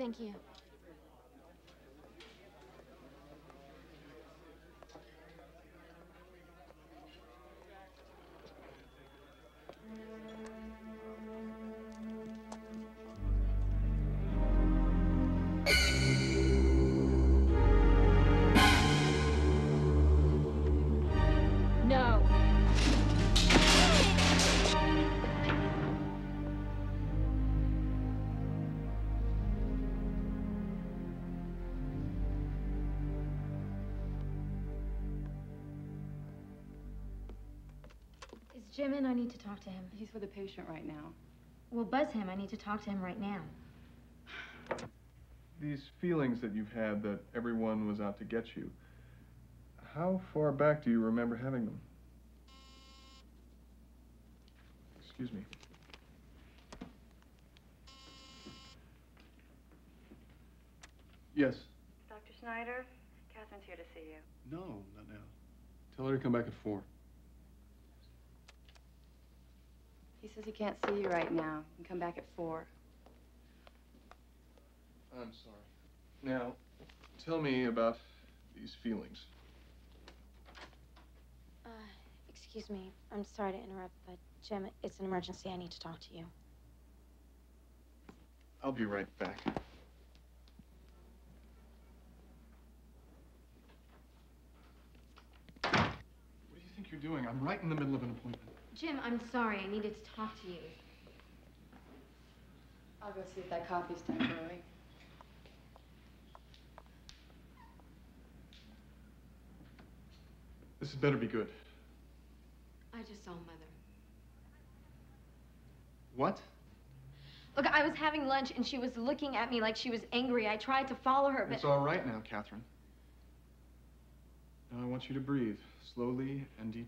Thank you. No. Is Jim in? I need to talk to him. He's with a patient right now. Well, buzz him. I need to talk to him right now. These feelings that you've had that everyone was out to get you, how far back do you remember having them? Excuse me. Yes. Dr. Schneider, Catherine's here to see you. No, not now. Tell her to come back at 4. He says he can't see you right now. You can come back at 4. I'm sorry. Now, tell me about these feelings. Excuse me. I'm sorry to interrupt, but Jim, it's an emergency. I need to talk to you. I'll be right back. What do you think you're doing? I'm right in the middle of an appointment. Jim, I'm sorry. I needed to talk to you. I'll go see if that coffee's temporary. This had better be good. I just saw Mother. What? Look, I was having lunch and she was looking at me like she was angry. I tried to follow her, but... It's all right now, Catherine. Now I want you to breathe slowly and deeply.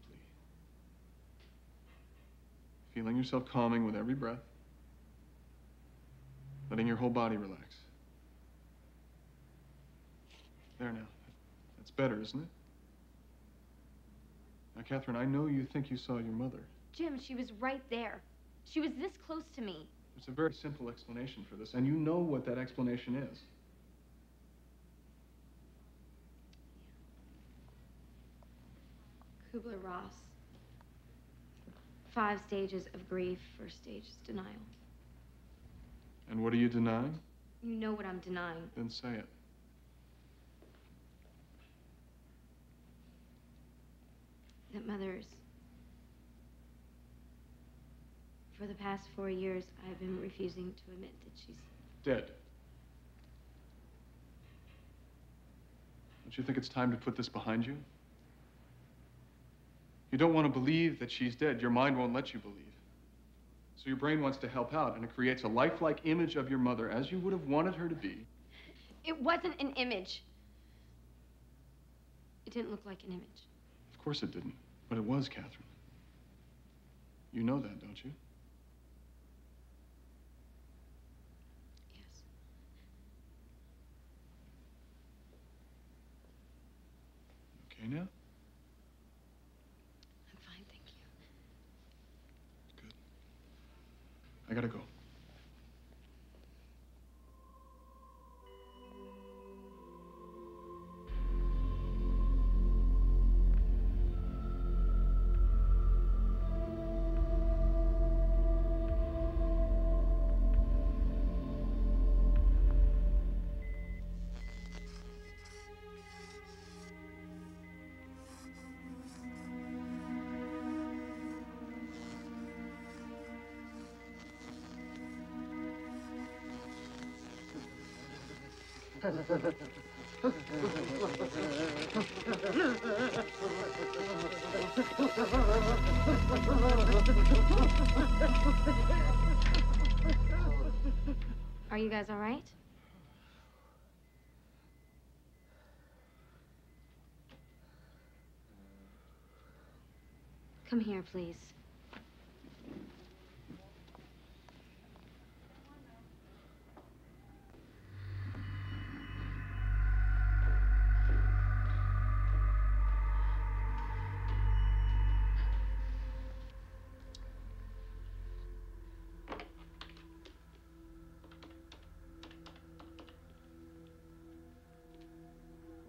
Feeling yourself calming with every breath. Letting your whole body relax. There now. That's better, isn't it? Now, Catherine, I know you think you saw your mother. Jim, she was right there. She was this close to me. There's a very simple explanation for this, and you know what that explanation is. Kubler-Ross. 5 stages of grief. First stage is denial. And what are you denying? You know what I'm denying. Then say it. That Mother's... For the past 4 years, I've been refusing to admit that she's... Dead. Don't you think it's time to put this behind you? You don't want to believe that she's dead. Your mind won't let you believe. So your brain wants to help out, and it creates a lifelike image of your mother as you would have wanted her to be. It wasn't an image. It didn't look like an image. Of course it didn't, but it was, Catherine. You know that, don't you? Yes. Okay now? I'm fine, thank you. Good. I gotta go. Are you guys all right? Come here, please.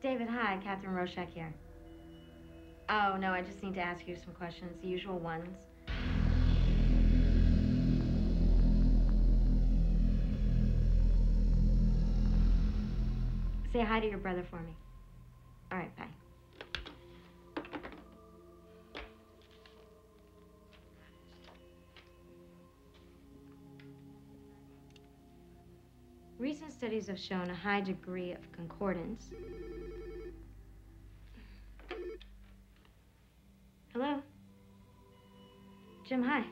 David. Hi, Catherine Roshek here. Oh, no, I just need to ask you some questions, the usual ones. Say hi to your brother for me. All right, bye. Recent studies have shown a high degree of concordance. Hello? Jim, hi.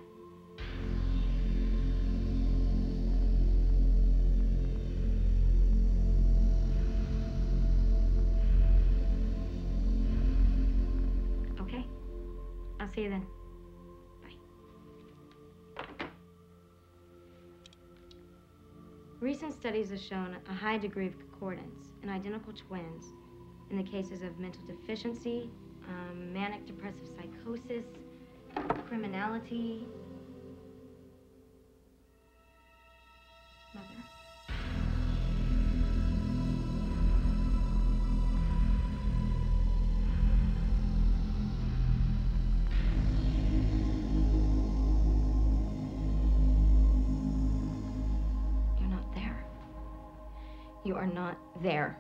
Okay. I'll see you then. Recent studies have shown a high degree of concordance in identical twins in the cases of mental deficiency, manic depressive psychosis, criminality. Mother. You are not there.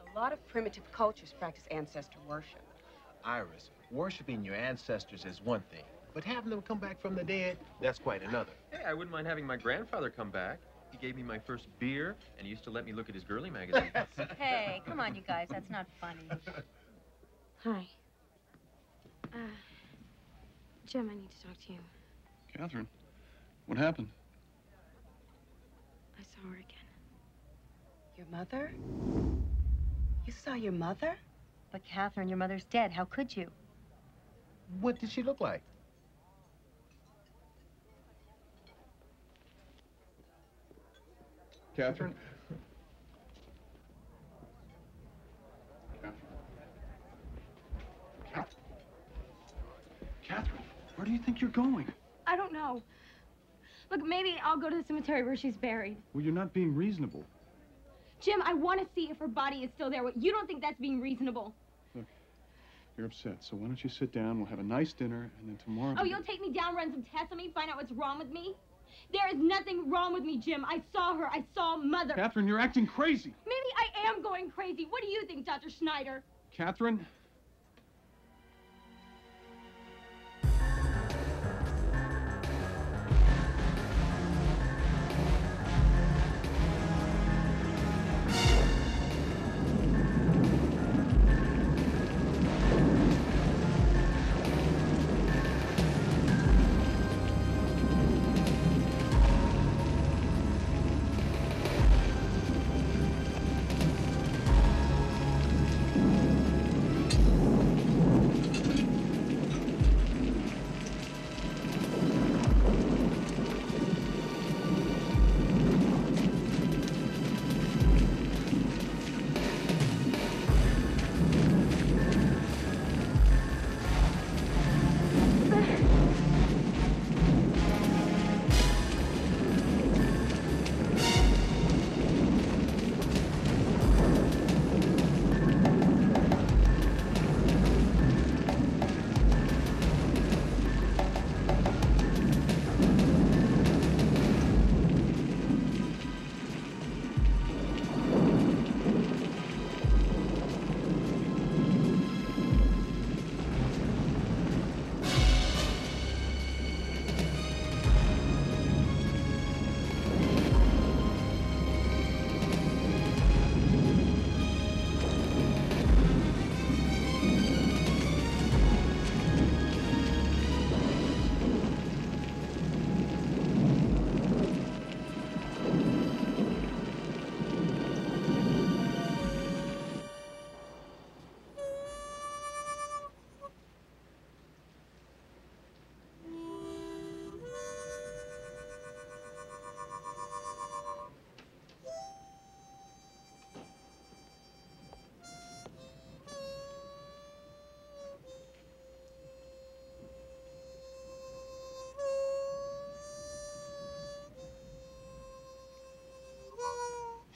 A lot of primitive cultures practice ancestor worship. Iris, worshiping your ancestors is one thing, but having them come back from the dead, that's quite another. Hey, I wouldn't mind having my grandfather come back. He gave me my first beer, and he used to let me look at his girly magazine. Hey, come on, you guys. That's not funny. Hi. Jim, I need to talk to you. Catherine, what happened? I saw her again. Your mother? You saw your mother? But, Catherine, your mother's dead. How could you? What did she look like? Catherine? Catherine, where do you think you're going? I don't know. Look, maybe I'll go to the cemetery where she's buried. Well, you're not being reasonable. Jim, I want to see if her body is still there. You don't think that's being reasonable? Look, you're upset, so why don't you sit down, we'll have a nice dinner, and then tomorrow... Oh, you'll take me down, run some tests on me, find out what's wrong with me? There is nothing wrong with me, Jim. I saw her. I saw Mother. Catherine, you're acting crazy. Maybe I am going crazy. What do you think, Dr. Schneider? Catherine?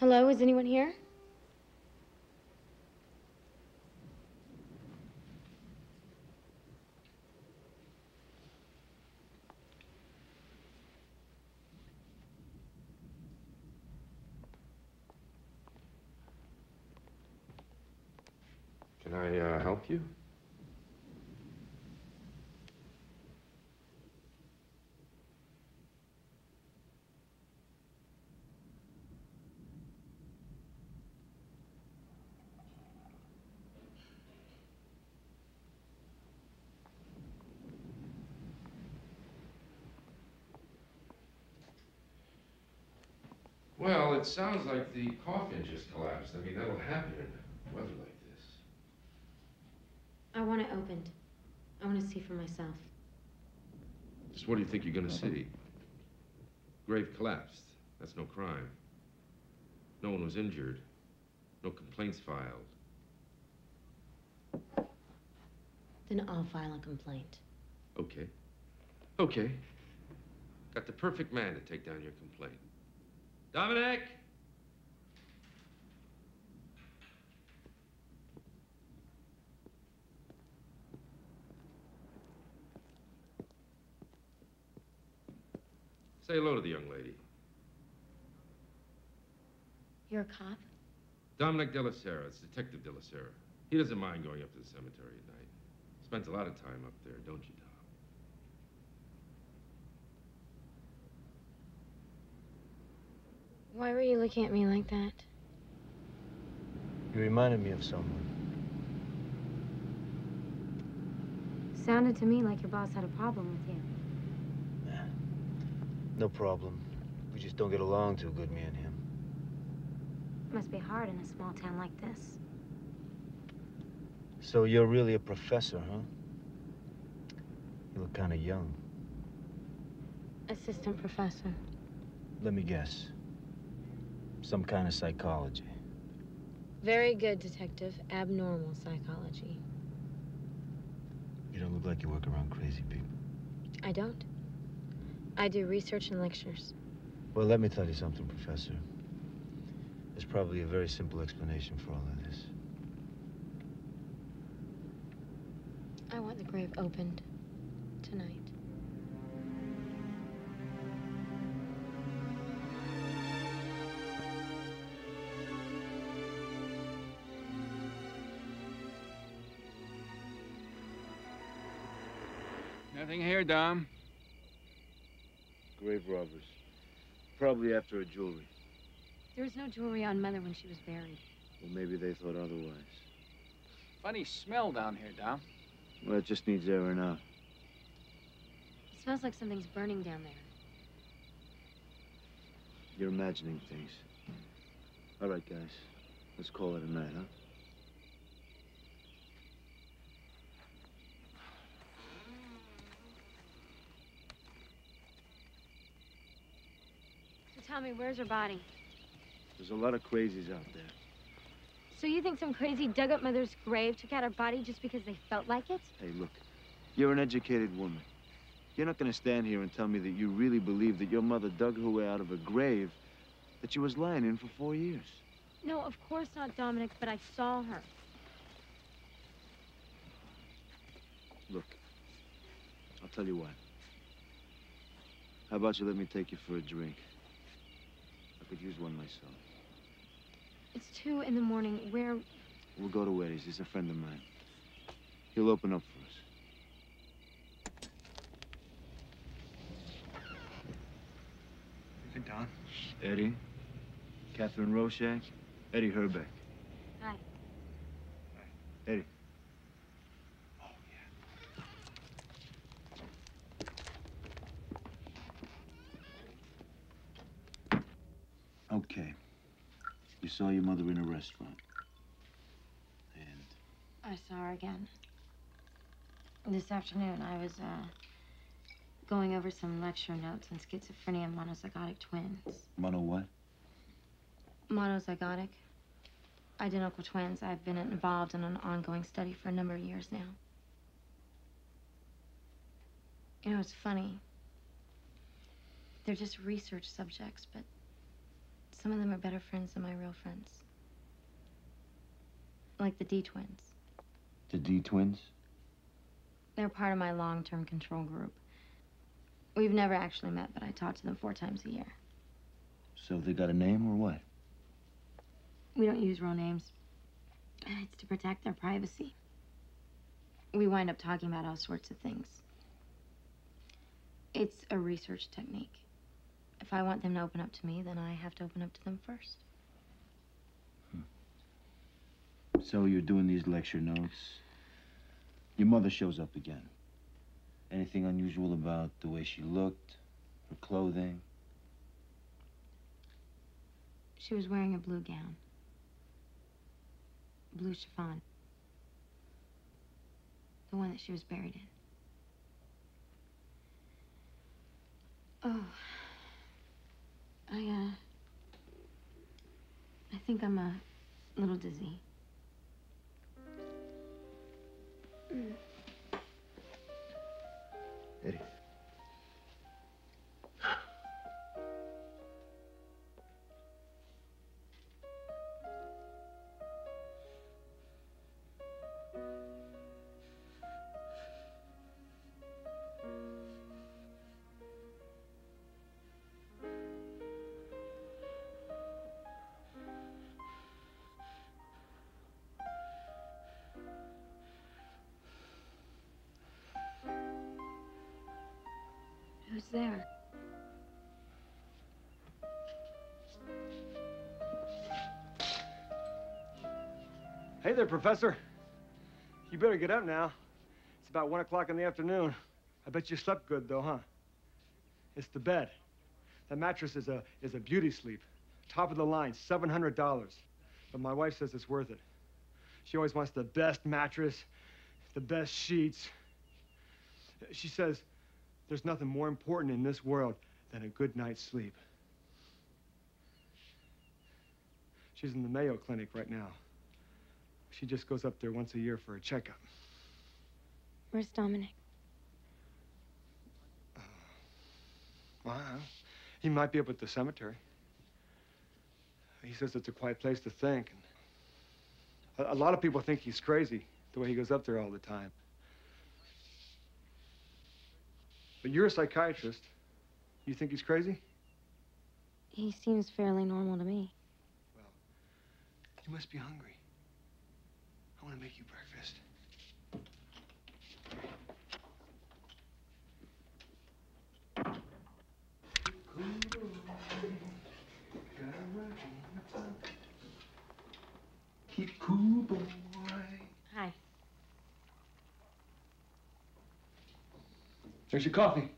Hello, is anyone here? Can I help you? Well, it sounds like the coffin just collapsed. I mean, that'll happen in weather like this. I want it opened. I want to see for myself. Just what do you think you're gonna see? Grave collapsed. That's no crime. No one was injured. No complaints filed. Then I'll file a complaint. Okay. Okay. Got the perfect man to take down your complaint. Dominic! Say hello to the young lady. You're a cop? Dominic De La Sera. It's Detective De La Sera. He doesn't mind going up to the cemetery at night. Spends a lot of time up there, don't you, Dom? Why were you looking at me like that? You reminded me of someone. Sounded to me like your boss had a problem with you. Nah, no problem. We just don't get along too good, me and him. Must be hard in a small town like this. So you're really a professor, huh? You look kind of young. Assistant professor. Let me guess. Some kind of psychology. Very good, detective. Abnormal psychology. You don't look like you work around crazy people. I don't. I do research and lectures. Well, let me tell you something, Professor. There's probably a very simple explanation for all of this. I want the grave opened tonight. Nothing here, Dom. Grave robbers. Probably after her jewelry. There was no jewelry on Mother when she was buried. Well, maybe they thought otherwise. Funny smell down here, Dom. Well, it just needs airing out. It smells like something's burning down there. You're imagining things. All right, guys. Let's call it a night, huh? So tell me, where's her body? There's a lot of crazies out there. So you think some crazy dug up Mother's grave, took out her body just because they felt like it? Hey, look. You're an educated woman. You're not gonna stand here and tell me that you really believe that your mother dug her way out of a grave that she was lying in for 4 years. No, of course not, Dominic, but I saw her. Look, I'll tell you what. How about you let me take you for a drink? I could use one myself. It's 2 in the morning. Where? We'll go to Eddie's. He's a friend of mine. He'll open up for us. Is it Don? Eddie, Catherine Roshak, Eddie Herbeck. Hi. Eddie. Oh, yeah. Okay. You saw your mother in a restaurant. And I saw her again. This afternoon, I was, going over some lecture notes on schizophrenia and monozygotic twins. mono what? Monozygotic. Identical twins. I've been involved in an ongoing study for a number of years now. You know, it's funny. They're just research subjects, but Some of them are better friends than my real friends. Like the D twins. The D twins? They're part of my long-term control group. We've never actually met, but I talk to them 4 times a year. So they got a name or what? We don't use real names. It's to protect their privacy. We wind up talking about all sorts of things. It's a research technique. If I want them to open up to me, then I have to open up to them first. So you're doing these lecture notes. Your mother shows up again. Anything unusual about the way she looked, her clothing? She was wearing a blue gown. Blue chiffon. The one that she was buried in. Oh. I think I'm a little dizzy. Eddie. Who's there? Hey there, Professor. You better get up now. It's about 1 o'clock in the afternoon. I bet you slept good, though, huh? It's the bed. That mattress is a beauty sleep. Top of the line, $700. But my wife says it's worth it. She always wants the best mattress, the best sheets. She says there's nothing more important in this world than a good night's sleep. She's in the Mayo Clinic right now. She just goes up there once a year for a checkup. Where's Dominic? Well, he might be up at the cemetery. He says it's a quiet place to think. A lot of people think he's crazy, the way he goes up there all the time. But you're a psychiatrist. You think he's crazy? He seems fairly normal to me. Well, you must be hungry. I want to make you breakfast. Keep cool, boy. Hi. There's your coffee.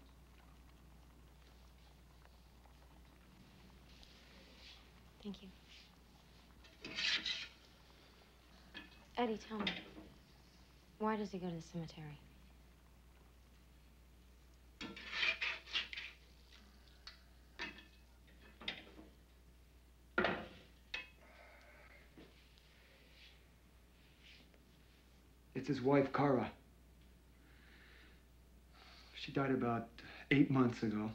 Thank you. Eddie, tell me, why does he go to the cemetery? It's his wife, Kara. She died about 8 months ago.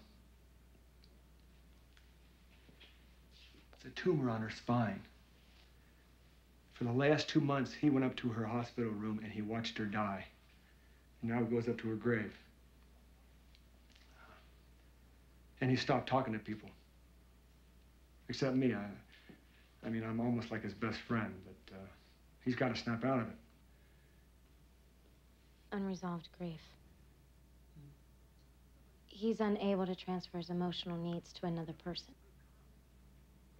It's a tumor on her spine. For the last 2 months, he went up to her hospital room and he watched her die. And now he goes up to her grave. And he stopped talking to people. Except me. I mean, I'm almost like his best friend, but he's got to snap out of it. Unresolved grief. He's unable to transfer his emotional needs to another person.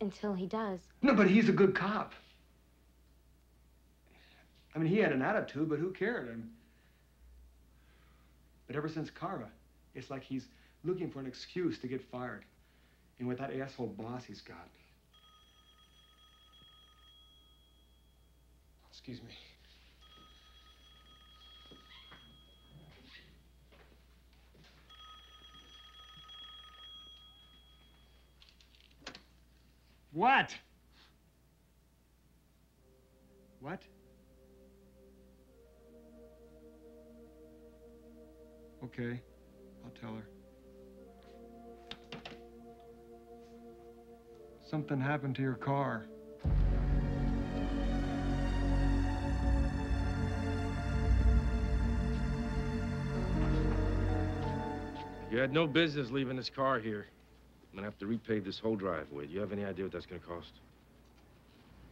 Until he does. No, but he's a good cop. I mean, he had an attitude, but who cared? But ever since Kara, it's like he's looking for an excuse to get fired. And with that asshole boss he's got. Excuse me. What? What? Okay, I'll tell her. Something happened to your car. You had no business leaving this car here. I'm gonna have to repave this whole driveway. Do you have any idea what that's gonna cost?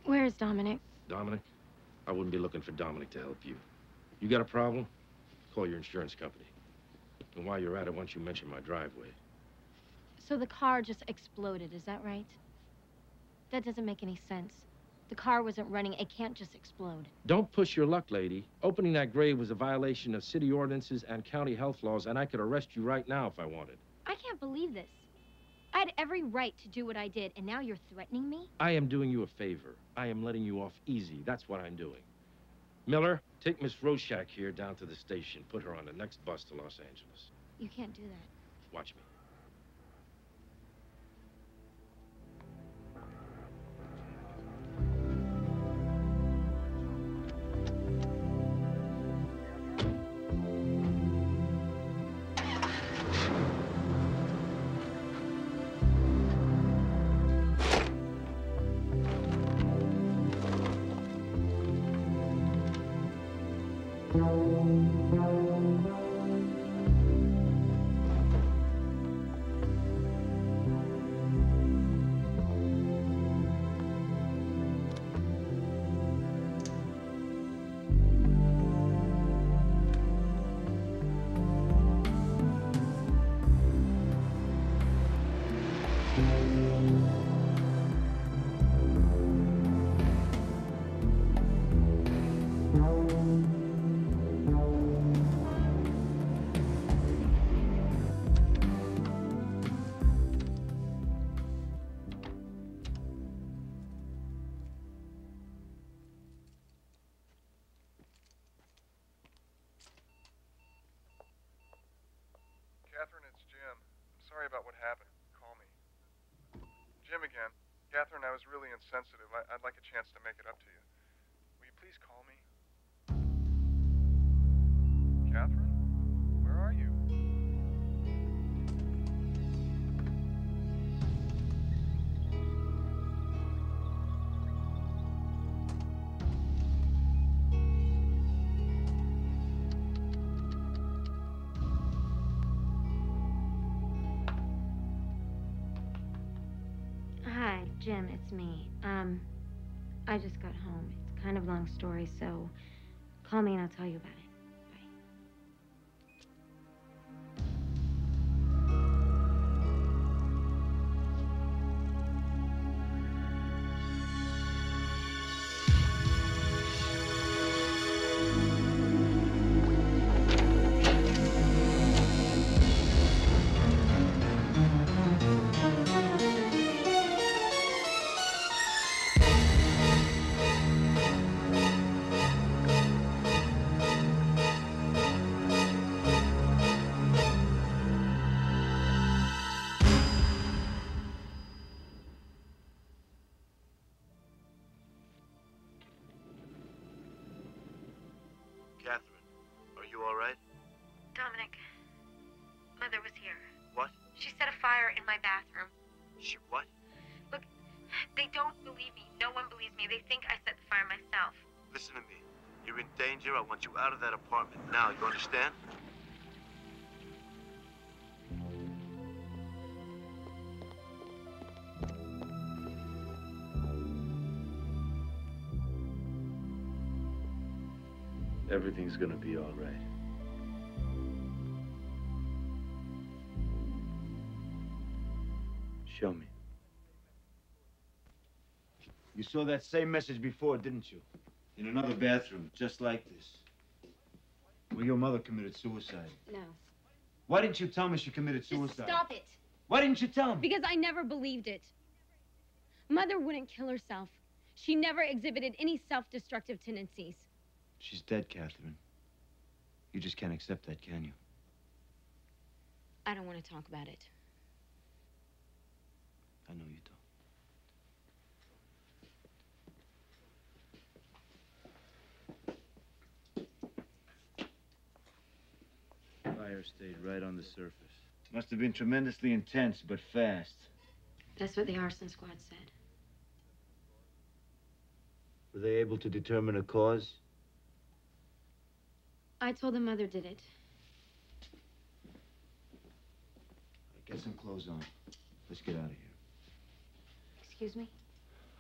Where is Dominic? Dominic? I wouldn't be looking for Dominic to help you. You got a problem? Call your insurance company. And while you're at it, why don't you mention my driveway? So the car just exploded, is that right? That doesn't make any sense. The car wasn't running. It can't just explode. Don't push your luck, lady. Opening that grave was a violation of city ordinances and county health laws, and I could arrest you right now if I wanted. I can't believe this. I had every right to do what I did, and now you're threatening me? I am doing you a favor. I am letting you off easy. That's what I'm doing. Miller, take Miss Roshak here down to the station. Put her on the next bus to Los Angeles. You can't do that. Watch me. Catherine, it's Jim. I'm sorry about what happened. Call me. Jim again. Catherine, I was really insensitive. I'd like a chance to make it up to you. Will you please call me? Catherine? Where are you? Hi, Jim, it's me. I just got home. It's kind of a long story, so call me and I'll tell you about it. Bye. Catherine, are you all right? Dominic, Mother was here. What? She set a fire in my bathroom. She what? Look, they don't believe me. No one believes me. They think I set the fire myself. Listen to me. You're in danger. I want you out of that apartment now. You understand? Everything's gonna be all right. Show me. You saw that same message before, didn't you? In another bathroom, just like this. Well, your mother committed suicide. No. Why didn't you tell me she committed Just suicide? stop it. Why didn't you tell me? Because I never believed it. Mother wouldn't kill herself. She never exhibited any self-destructive tendencies. She's dead, Catherine. You just can't accept that, can you? I don't want to talk about it. I know you don't. Fire stayed right on the surface. Must have been tremendously intense, but fast. That's what the arson squad said. Were they able to determine a cause? I told them Mother did it. Get some clothes on. Let's get out of here. Excuse me?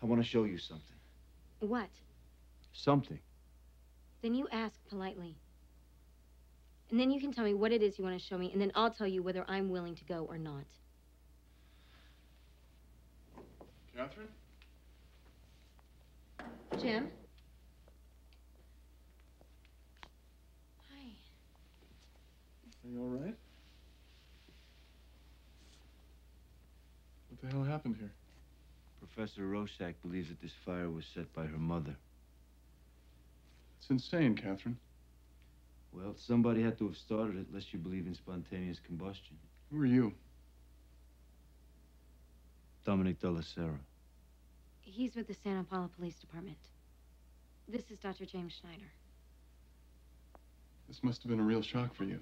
I want to show you something. What? Something. Then you ask politely. And then you can tell me what it is you want to show me, and then I'll tell you whether I'm willing to go or not. Catherine? Jim? Hi. Are you all right? What the hell happened here? Professor Roszak believes that this fire was set by her mother. It's insane, Catherine. Well, somebody had to have started it, unless you believe in spontaneous combustion. Who are you? Dominic Della Sera. He's with the Santa Paula Police Department. This is Dr. James Schneider. This must have been a real shock for you.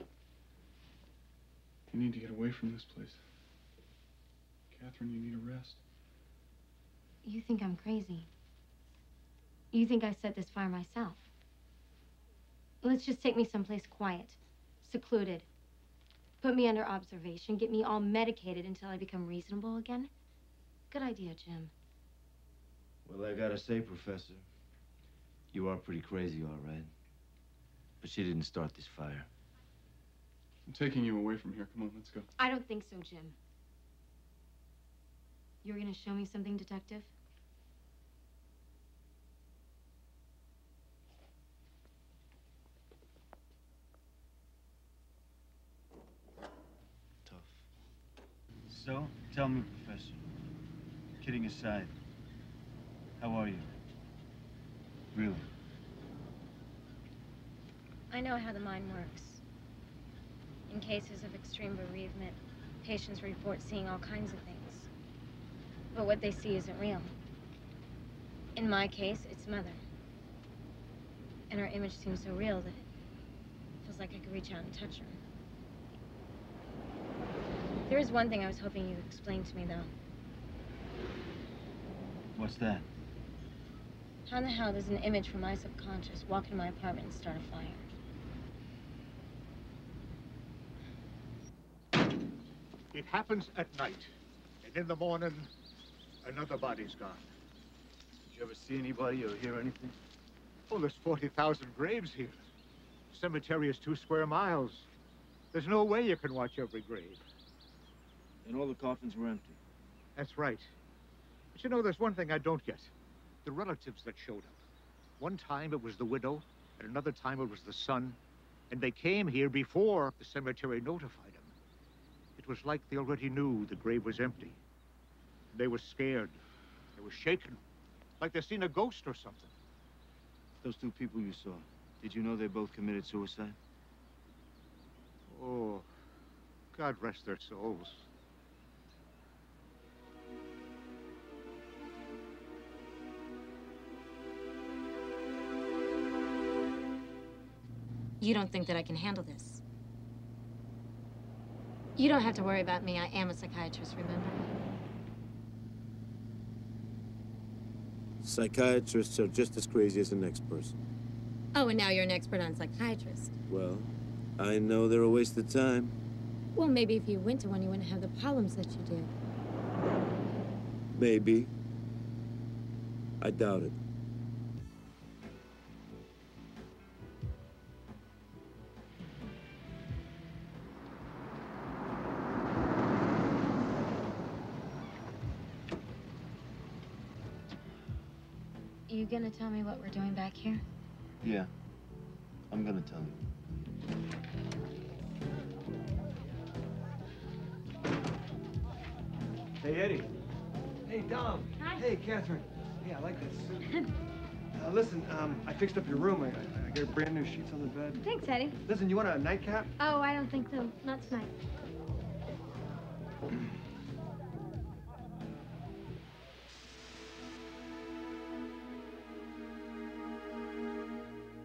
You need to get away from this place. Catherine, you need a rest. You think I'm crazy. You think I set this fire myself. Let's just take me someplace quiet, secluded. Put me under observation, get me all medicated until I become reasonable again. Good idea, Jim. Well, I gotta say, Professor, you are pretty crazy, all right. But she didn't start this fire. I'm taking you away from here. Come on, let's go. I don't think so, Jim. You're gonna show me something, Detective? Tough. So, tell me, Professor, kidding aside, how are you? Really? I know how the mind works. In cases of extreme bereavement, patients report seeing all kinds of things. But what they see isn't real. In my case, it's Mother. And her image seems so real that it feels like I could reach out and touch her. There is one thing I was hoping you'd explain to me, though. What's that? How in the hell does an image from my subconscious walk into my apartment and start a fire? It happens at night, and in the morning, another body's gone. Did you ever see anybody or hear anything? Oh, there's 40,000 graves here. Cemetery is 2 square miles. There's no way you can watch every grave. And all the coffins were empty. That's right. But you know, there's one thing I don't get. The relatives that showed up. One time it was the widow, and another time it was the son, and they came here before the cemetery notified them. It was like they already knew the grave was empty. They were scared. They were shaken, like they'd seen a ghost or something. Those 2 people you saw, did you know they both committed suicide? Oh, God rest their souls. You don't think that I can handle this? You don't have to worry about me. I am a psychiatrist, remember? Psychiatrists are just as crazy as the next person. Oh, and now you're an expert on psychiatrists. Well, I know they're a waste of time. Well, maybe if you went to one, you wouldn't have the problems that you do. Maybe. I doubt it. You gonna tell me what we're doing back here? Yeah, I'm gonna tell you. Hey, Eddie. Hey, Dom. Hi. Hey, Catherine. Hey, I like this. Listen, I fixed up your room. I got brand new sheets on the bed. Thanks, Eddie. Listen, you want a nightcap? Oh, I don't think so. Not tonight.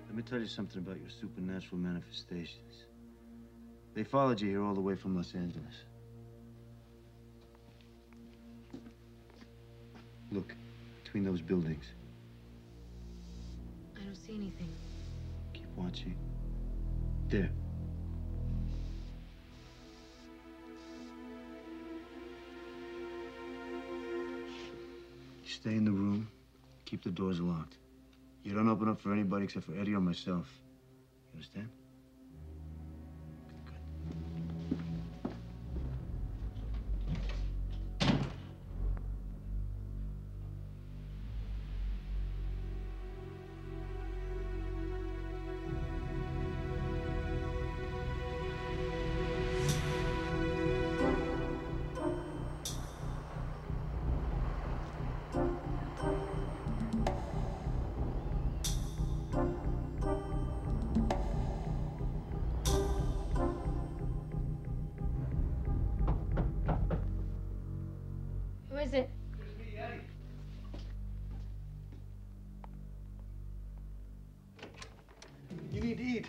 Let me tell you something about your supernatural manifestations. They followed you here all the way from Los Angeles. Look, between those buildings. I don't see anything. Keep watching. There. You stay in the room. Keep the doors locked. You don't open up for anybody except for Eddie or myself. You understand? Who is it? You need to eat.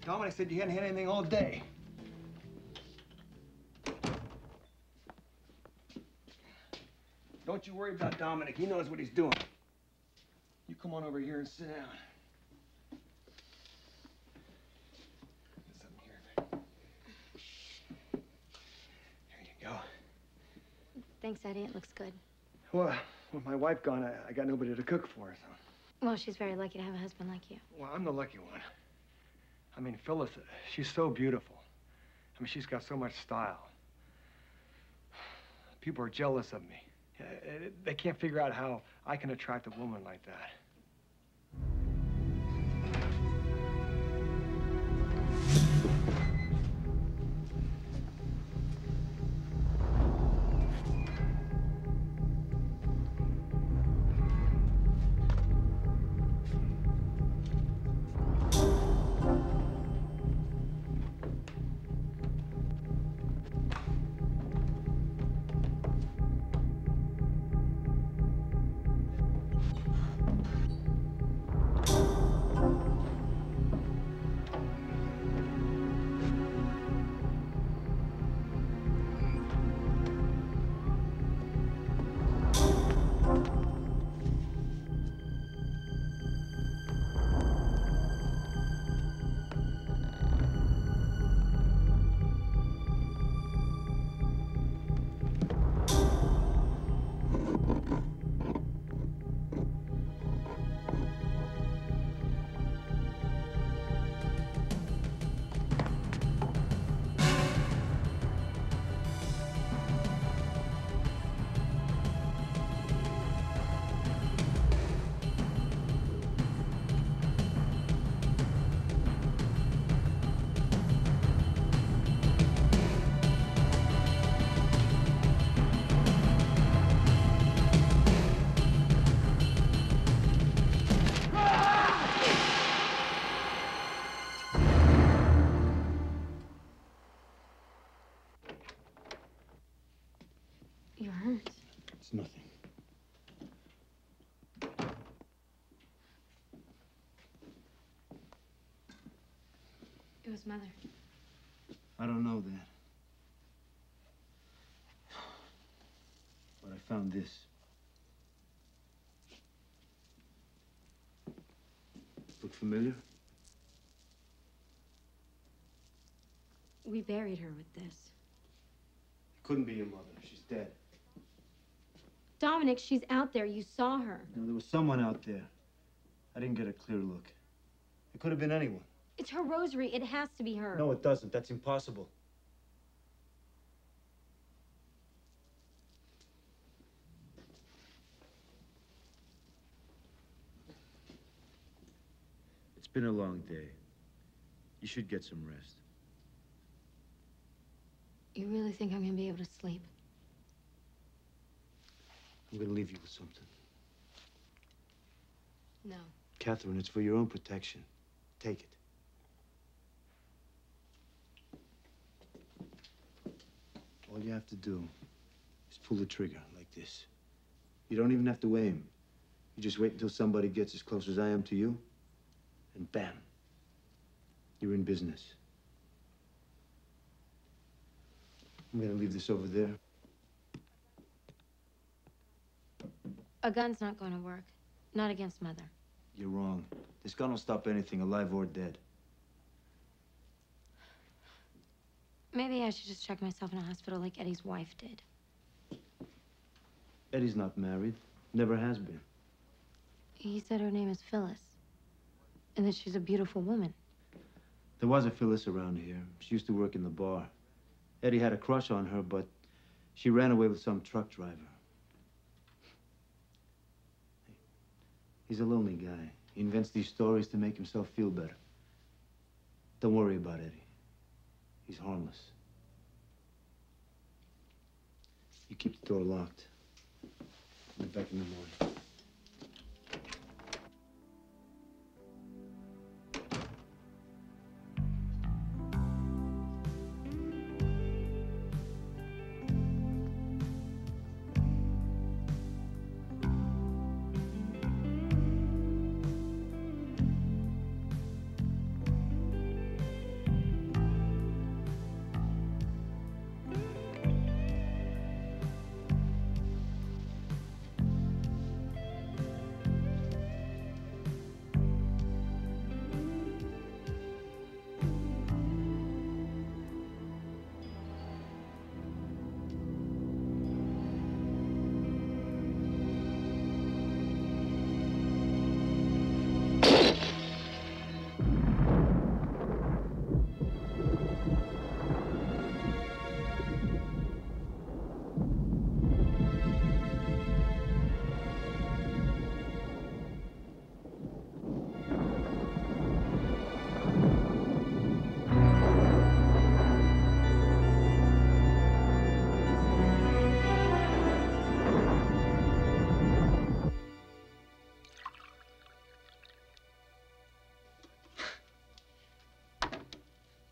Dominic said you hadn't had anything all day. Don't you worry about Dominic. He knows what he's doing. You come on over here and sit down. There's something here. There you go. Thanks, Eddie. It looks good. Well, with my wife gone, I got nobody to cook for her, so. Well, she's very lucky to have a husband like you. Well, I'm the lucky one. I mean, Phyllis, she's so beautiful. I mean, she's got so much style. People are jealous of me. They can't figure out how I can attract a woman like that. You're hurt. It's nothing. It was Mother. I don't know that. But I found this. Look familiar? We buried her with this. Couldn't be your mother. She's dead. Dominic, she's out there. You saw her. No, there was someone out there. I didn't get a clear look. It could have been anyone. It's her rosary. It has to be her. No, it doesn't. That's impossible. It's been a long day. You should get some rest. You really think I'm gonna be able to sleep? I'm gonna leave you with something. No. Catherine, it's for your own protection. Take it. All you have to do is pull the trigger like this. You don't even have to aim. You just wait until somebody gets as close as I am to you, and bam, you're in business. I'm gonna leave this over there. A gun's not going to work. Not against Mother. You're wrong. This gun will stop anything, alive or dead. Maybe I should just check myself in a hospital like Eddie's wife did. Eddie's not married. Never has been. He said her name is Phyllis. And that she's a beautiful woman. There was a Phyllis around here. She used to work in the bar. Eddie had a crush on her, but she ran away with some truck driver. He's a lonely guy. He invents these stories to make himself feel better. Don't worry about Eddie. He's harmless. You keep the door locked. I'll be back in the morning.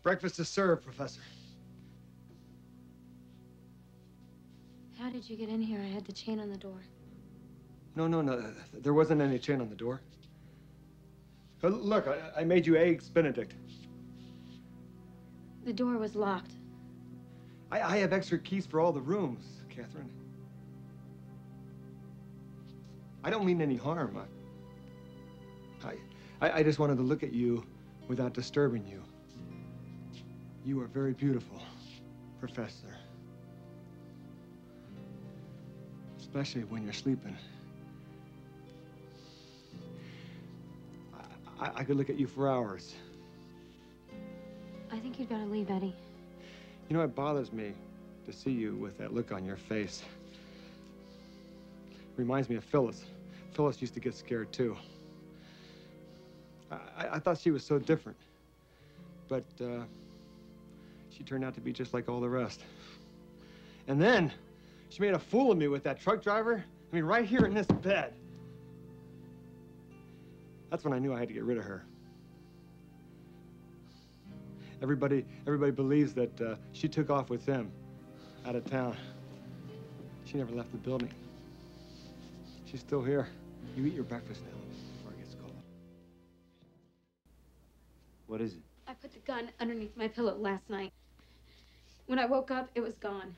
Breakfast is served, Professor. How did you get in here? I had the chain on the door. No. There wasn't any chain on the door. Look, I made you eggs Benedict. The door was locked. I have extra keys for all the rooms, Catherine. I don't mean any harm. I just wanted to look at you without disturbing you. You are very beautiful, Professor. Especially when you're sleeping. I could look at you for hours. I think you'd better leave, Eddie. You know, it bothers me to see you with that look on your face. Reminds me of Phyllis. Phyllis used to get scared, too. I thought she was so different. But, she turned out to be just like all the rest. And then, she made a fool of me with that truck driver. I mean, right here in this bed. That's when I knew I had to get rid of her. Everybody believes that she took off with him out of town. She never left the building. She's still here. You eat your breakfast now before it gets cold. What is it? I put the gun underneath my pillow last night. When I woke up, it was gone.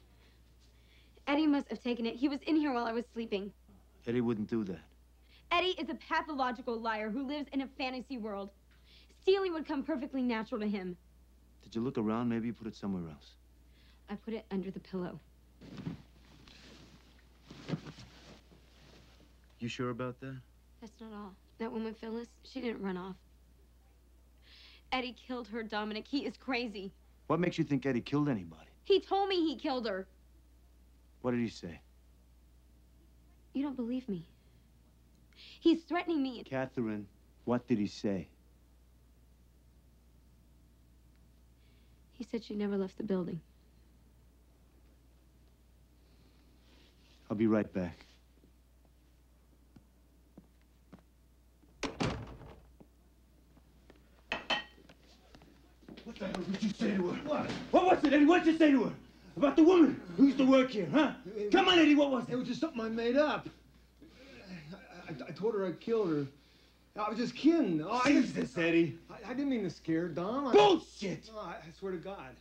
Eddie must have taken it. He was in here while I was sleeping. Eddie wouldn't do that. Eddie is a pathological liar who lives in a fantasy world. Stealing would come perfectly natural to him. Did you look around? Maybe you put it somewhere else. I put it under the pillow. You sure about that? That's not all. That woman, Phyllis, she didn't run off. Eddie killed her, Dominic. He is crazy. What makes you think Eddie killed anybody? He told me he killed her. What did he say? You don't believe me. He's threatening me. Catherine, what did he say? He said she never left the building. I'll be right back. What the hell did you say to her? What was it, Eddie? What did you say to her? About the woman who used to work here, huh? Come on, Eddie, what was it? It was just something I made up. I told her I killed her. I was just kidding. Oh, Jesus, Eddie. I didn't mean to scare her, Dom. Bullshit! No, I swear to God.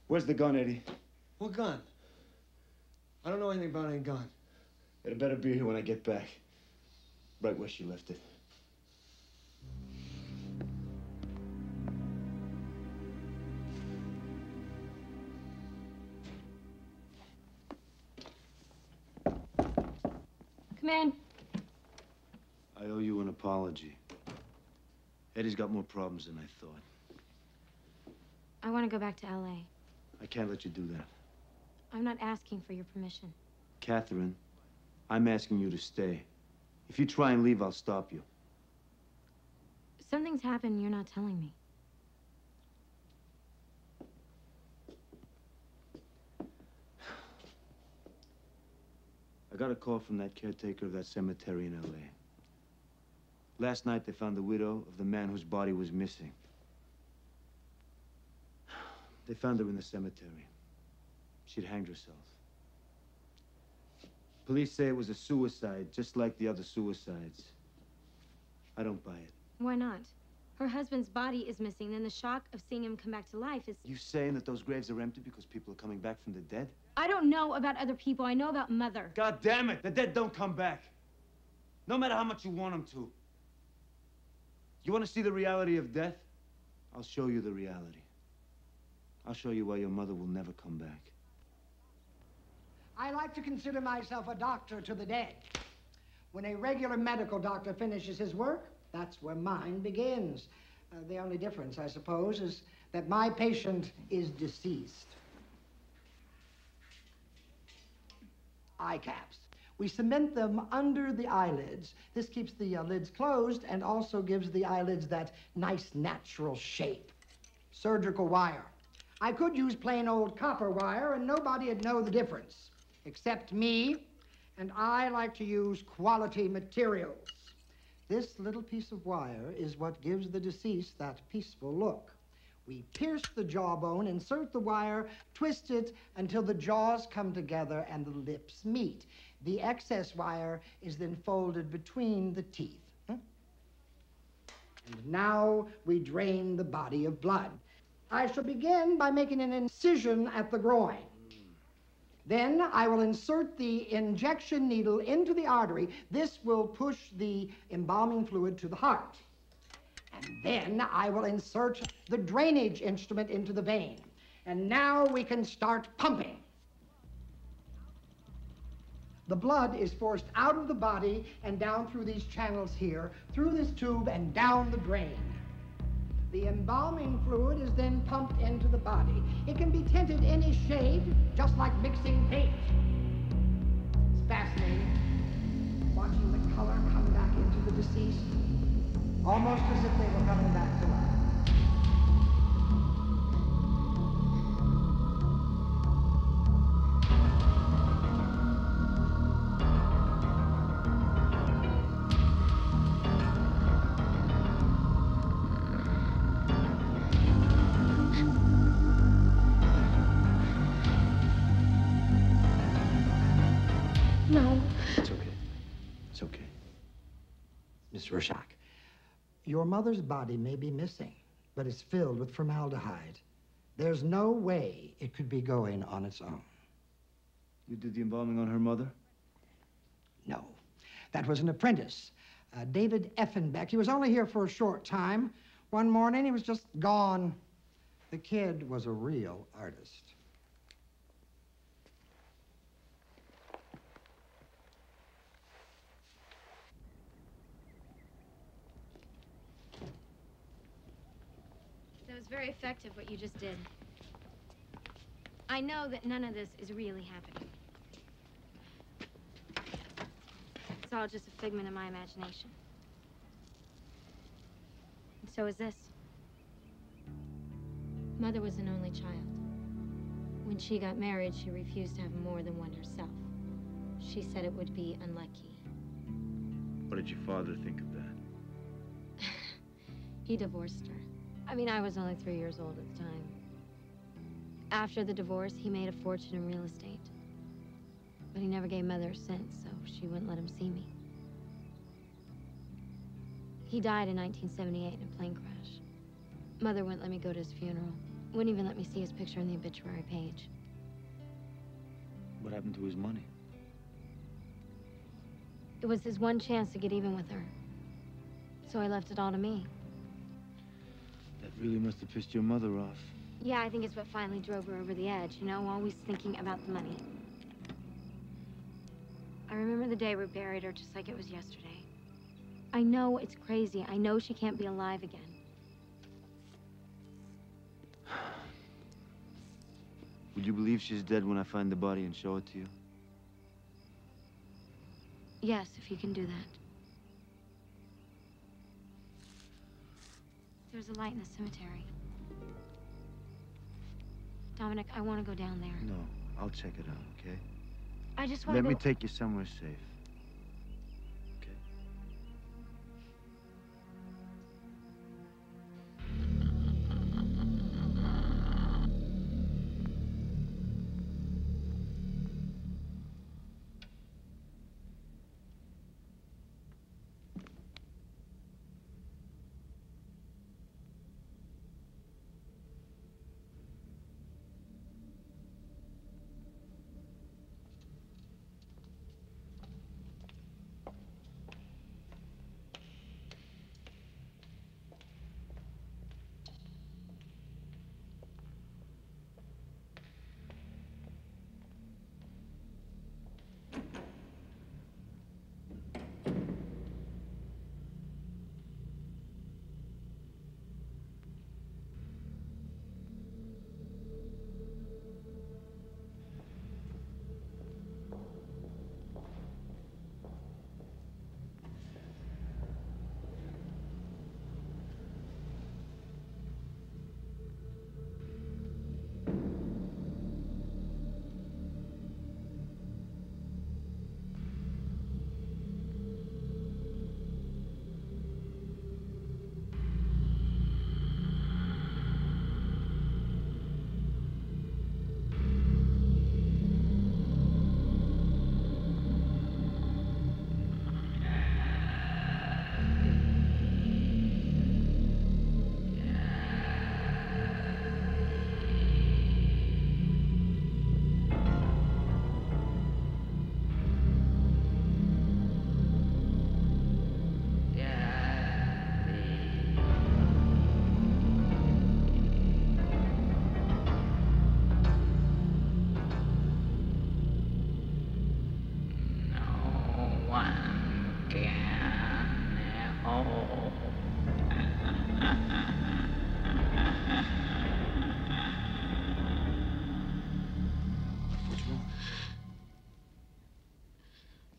Where's the gun, Eddie? What gun? I don't know anything about any gun. It better be here when I get back. Right where she left it. Come in. I owe you an apology. Eddie's got more problems than I thought. I want to go back to LA. I can't let you do that. I'm not asking for your permission. Catherine, I'm asking you to stay. If you try and leave, I'll stop you. Something's happened you're not telling me. I got a call from that caretaker of that cemetery in LA. Last night, they found the widow of the man whose body was missing. They found her in the cemetery. She'd hanged herself. Police say it was a suicide, just like the other suicides. I don't buy it. Why not? Her husband's body is missing, then the shock of seeing him come back to life is... You saying that those graves are empty because people are coming back from the dead? I don't know about other people. I know about Mother. God damn it! The dead don't come back. No matter how much you want them to. You want to see the reality of death? I'll show you the reality. I'll show you why your mother will never come back. I like to consider myself a doctor to the dead. When a regular medical doctor finishes his work, that's where mine begins. The only difference, I suppose, is that my patient is deceased. Eye caps. We cement them under the eyelids. This keeps the lids closed and also gives the eyelids that nice natural shape. Surgical wire. I could use plain old copper wire and nobody'd know the difference, except me, and I like to use quality materials. This little piece of wire is what gives the deceased that peaceful look. We pierce the jawbone, insert the wire, twist it until the jaws come together and the lips meet. The excess wire is then folded between the teeth. And now we drain the body of blood. I shall begin by making an incision at the groin. Then I will insert the injection needle into the artery. This will push the embalming fluid to the heart. And then I will insert the drainage instrument into the vein. And now we can start pumping. The blood is forced out of the body and down through these channels here, through this tube and down the drain. The embalming fluid is then pumped into the body. It can be tinted any shade, just like mixing paint. It's fascinating, watching the color come back into the deceased, almost as if they were coming back to life. No. It's okay. It's okay. Miss Rorschach, your mother's body may be missing, but it's filled with formaldehyde. There's no way it could be going on its own. You did the embalming on her mother? No. That was an apprentice, David Effenbeck. He was only here for a short time. One morning, he was just gone. The kid was a real artist. That was very effective, what you just did. I know that none of this is really happening. It's all just a figment of my imagination. And so is this. Mother was an only child. When she got married, she refused to have more than one herself. She said it would be unlucky. What did your father think of that? He divorced her. I mean, I was only 3 years old at the time. After the divorce, he made a fortune in real estate. But he never gave Mother a cent, so she wouldn't let him see me. He died in 1978 in a plane crash. Mother wouldn't let me go to his funeral. Wouldn't even let me see his picture on the obituary page. What happened to his money? It was his one chance to get even with her. So I left it all to me. That really must have pissed your mother off. Yeah, I think it's what finally drove her over the edge, you know, always thinking about the money. I remember the day we buried her just like it was yesterday. I know it's crazy. I know she can't be alive again. Would you believe she's dead when I find the body and show it to you? Yes, if you can do that. There's a light in the cemetery. Dominic, I want to go down there. No, I'll check it out, okay? I just want to Let me take you somewhere safe.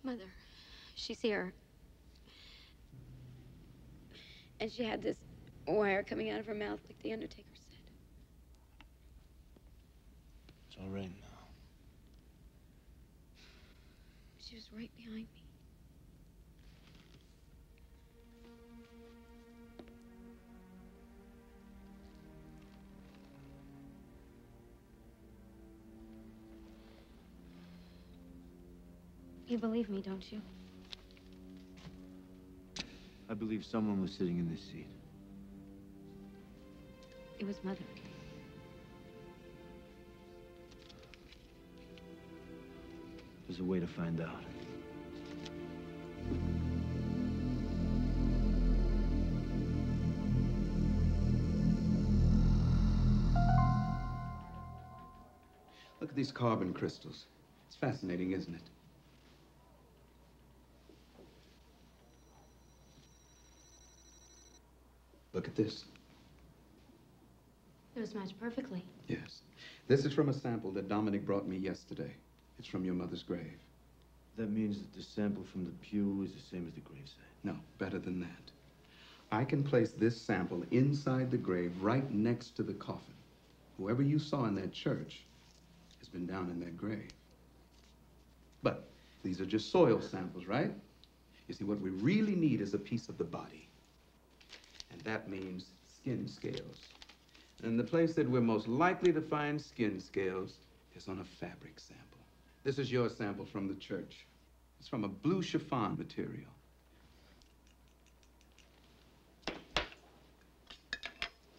Mother, she's here. And she had this wire coming out of her mouth like the Undertaker said. It's all right now. She was right behind me. You believe me, don't you? I believe someone was sitting in this seat. It was Mother. There's a way to find out. Look at these carbon crystals. It's fascinating, isn't it? Look at this. Those match perfectly. Yes. This is from a sample that Dominic brought me yesterday. It's from your mother's grave. That means that the sample from the pew is the same as the gravesite. No, better than that. I can place this sample inside the grave right next to the coffin. Whoever you saw in that church has been down in that grave. But these are just soil samples, right? You see, what we really need is a piece of the body. And that means skin scales. And the place that we're most likely to find skin scales is on a fabric sample. This is your sample from the church. It's from a blue chiffon material.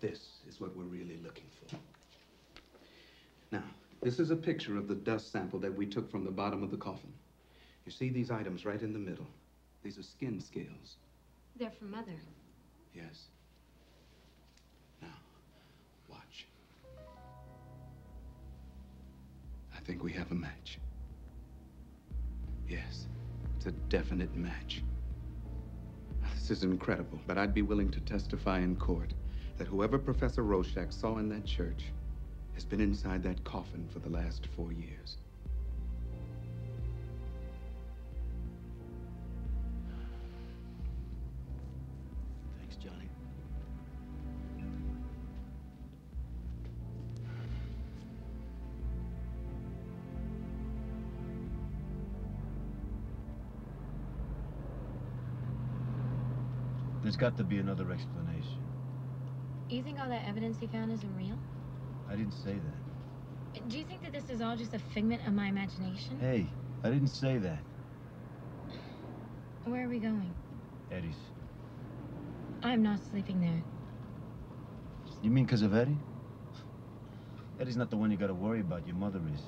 This is what we're really looking for. This is a picture of the dust sample that we took from the bottom of the coffin. You see these items right in the middle? These are skin scales. They're for Mother. Yes. Now, watch. I think we have a match. Yes, it's a definite match. This is incredible, but I'd be willing to testify in court that whoever Professor Rorschach saw in that church has been inside that coffin for the last 4 years. Thanks, Johnny. There's got to be another explanation. You think all that evidence he found isn't real? I didn't say that. Do you think that this is all just a figment of my imagination? Hey, I didn't say that. Where are we going? Eddie's. I'm not sleeping there. You mean because of Eddie? Eddie's not the one you got to worry about. Your mother is.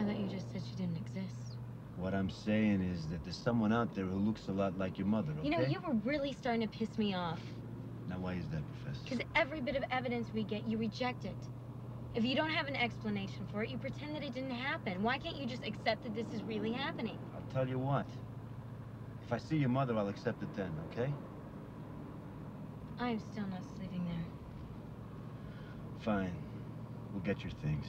I thought you just said she didn't exist. What I'm saying is that there's someone out there who looks a lot like your mother, okay? You know, you were really starting to piss me off. Now, why is that, Professor? Because every bit of evidence we get, you reject it. If you don't have an explanation for it, you pretend that it didn't happen. Why can't you just accept that this is really happening? I'll tell you what. If I see your mother, I'll accept it then, okay? I'm still not sleeping there. Fine. We'll get your things.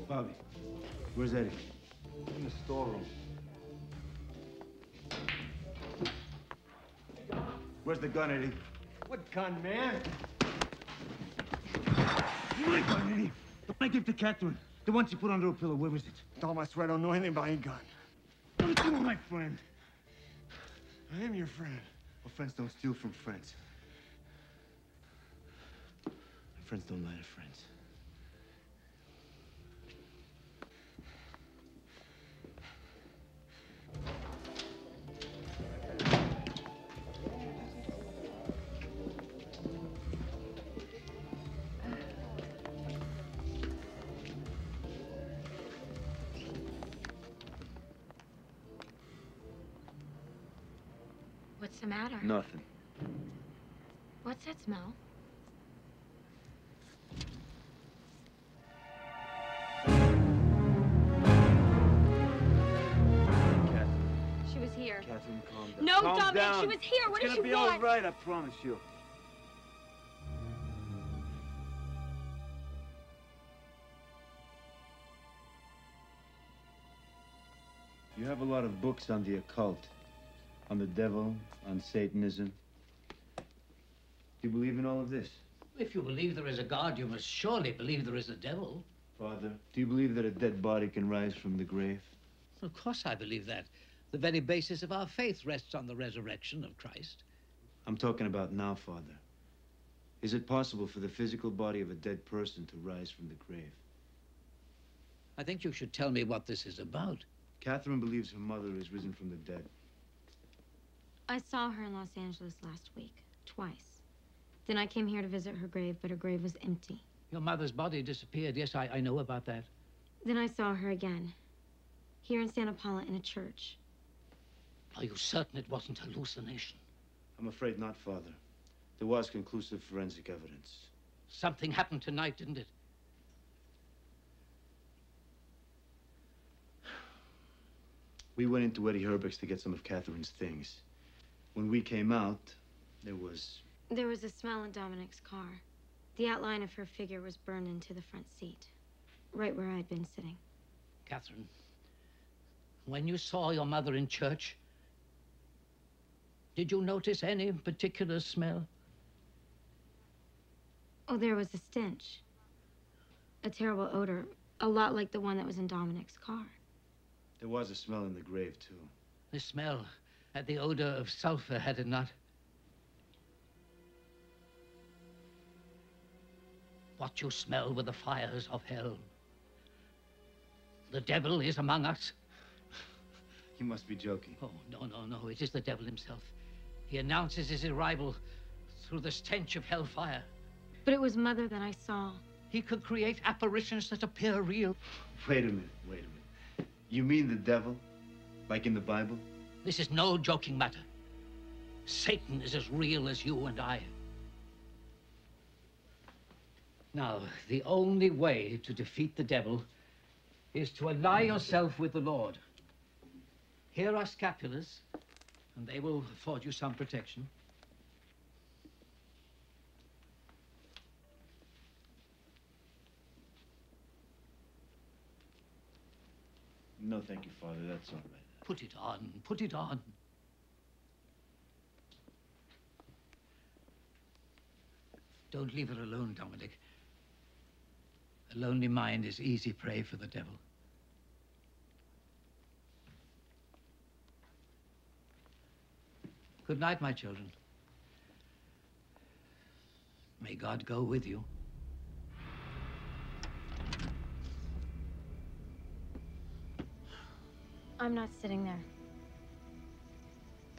Bobby, where's Eddie? In the storeroom. Where's the gun, Eddie? What gun, man? My gun, Eddie. The one I gave to Catherine. The one she put under her pillow. Where was it? Dom, I swear I don't know anything about your gun. Don't you, my friend? I am your friend. Well, friends don't steal from friends. Friends don't lie to friends. What's the matter? Nothing. What's that smell? She was here. Catherine, calm down. No, Calm Dominic, down. she was here. What It's did gonna you be want? all right, I promise you. You have a lot of books on the occult, on the devil, on Satanism. Do you believe in all of this? If you believe there is a God, you must surely believe there is a devil. Father, do you believe that a dead body can rise from the grave? Of course I believe that. The very basis of our faith rests on the resurrection of Christ. I'm talking about now, Father. Is it possible for the physical body of a dead person to rise from the grave? I think you should tell me what this is about. Catherine believes her mother is risen from the dead. I saw her in Los Angeles last week, twice. Then I came here to visit her grave, but her grave was empty. Your mother's body disappeared. Yes, I know about that. Then I saw her again, here in Santa Paula in a church. Are you certain it wasn't hallucination? I'm afraid not, Father. There was conclusive forensic evidence. Something happened tonight, didn't it? We went into Eddie Herbeck's to get some of Catherine's things. When we came out, there was a smell in Dominic's car. The outline of her figure was burned into the front seat, right where I'd been sitting. Catherine, when you saw your mother in church, did you notice any particular smell? Oh, there was a stench. A terrible odor, a lot like the one that was in Dominic's car. There was a smell in the grave, too. The smell had the odor of sulfur, had it not? What you smell were the fires of hell. The devil is among us. You must be joking. Oh, no. It is the devil himself. He announces his arrival through the stench of hellfire. But it was Mother that I saw. He could create apparitions that appear real. Wait a minute. You mean the devil? Like in the Bible? This is no joking matter. Satan is as real as you and I. Now, the only way to defeat the devil is to ally yourself with the Lord. Here are scapulars, and they will afford you some protection. No, thank you, Father. That's all right. Put it on. Put it on. Don't leave her alone, Dominic. A lonely mind is easy prey for the devil. Good night, my children. May God go with you. I'm not sitting there.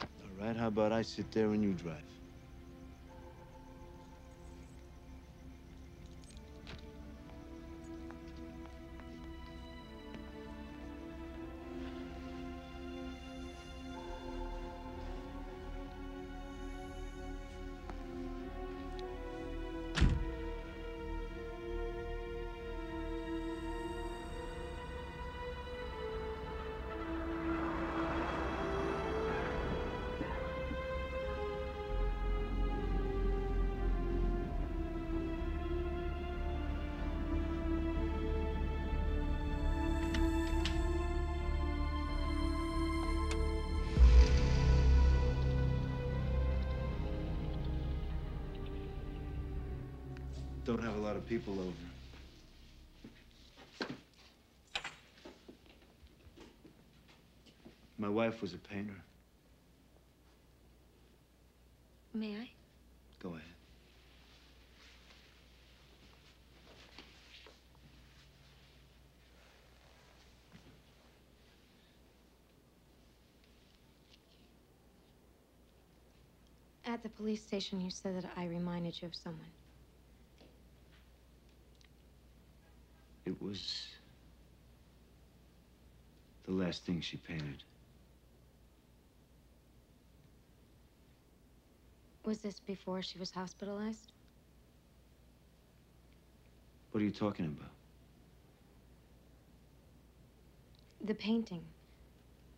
All right, how about I sit there and you drive? Don't have a lot of people over. My wife was a painter. May I? Go ahead. At the police station, you said that I reminded you of someone. It was the last thing she painted. Was this before she was hospitalized? What are you talking about? The painting.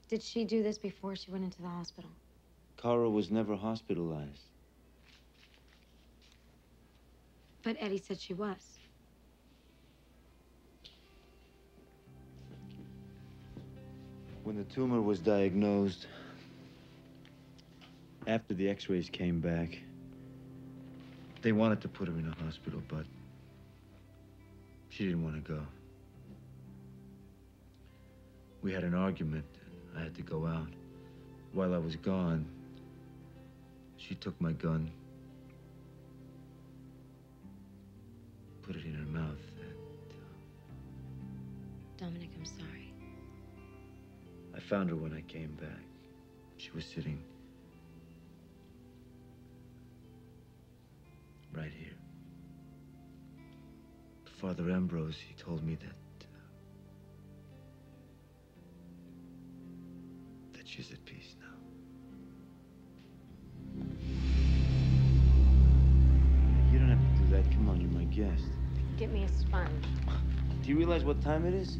Did she do this before she went into the hospital? Cara was never hospitalized. But Eddie said she was. When the tumor was diagnosed, after the x-rays came back, they wanted to put her in a hospital, but she didn't want to go. We had an argument. I had to go out. While I was gone, she took my gun, put it in her mouth. Dominic, I'm sorry. I found her when I came back. She was sitting right here. Father Ambrose, he told me that she's at peace now. You don't have to do that. Come on, you're my guest. Get me a sponge. Do you realize what time it is?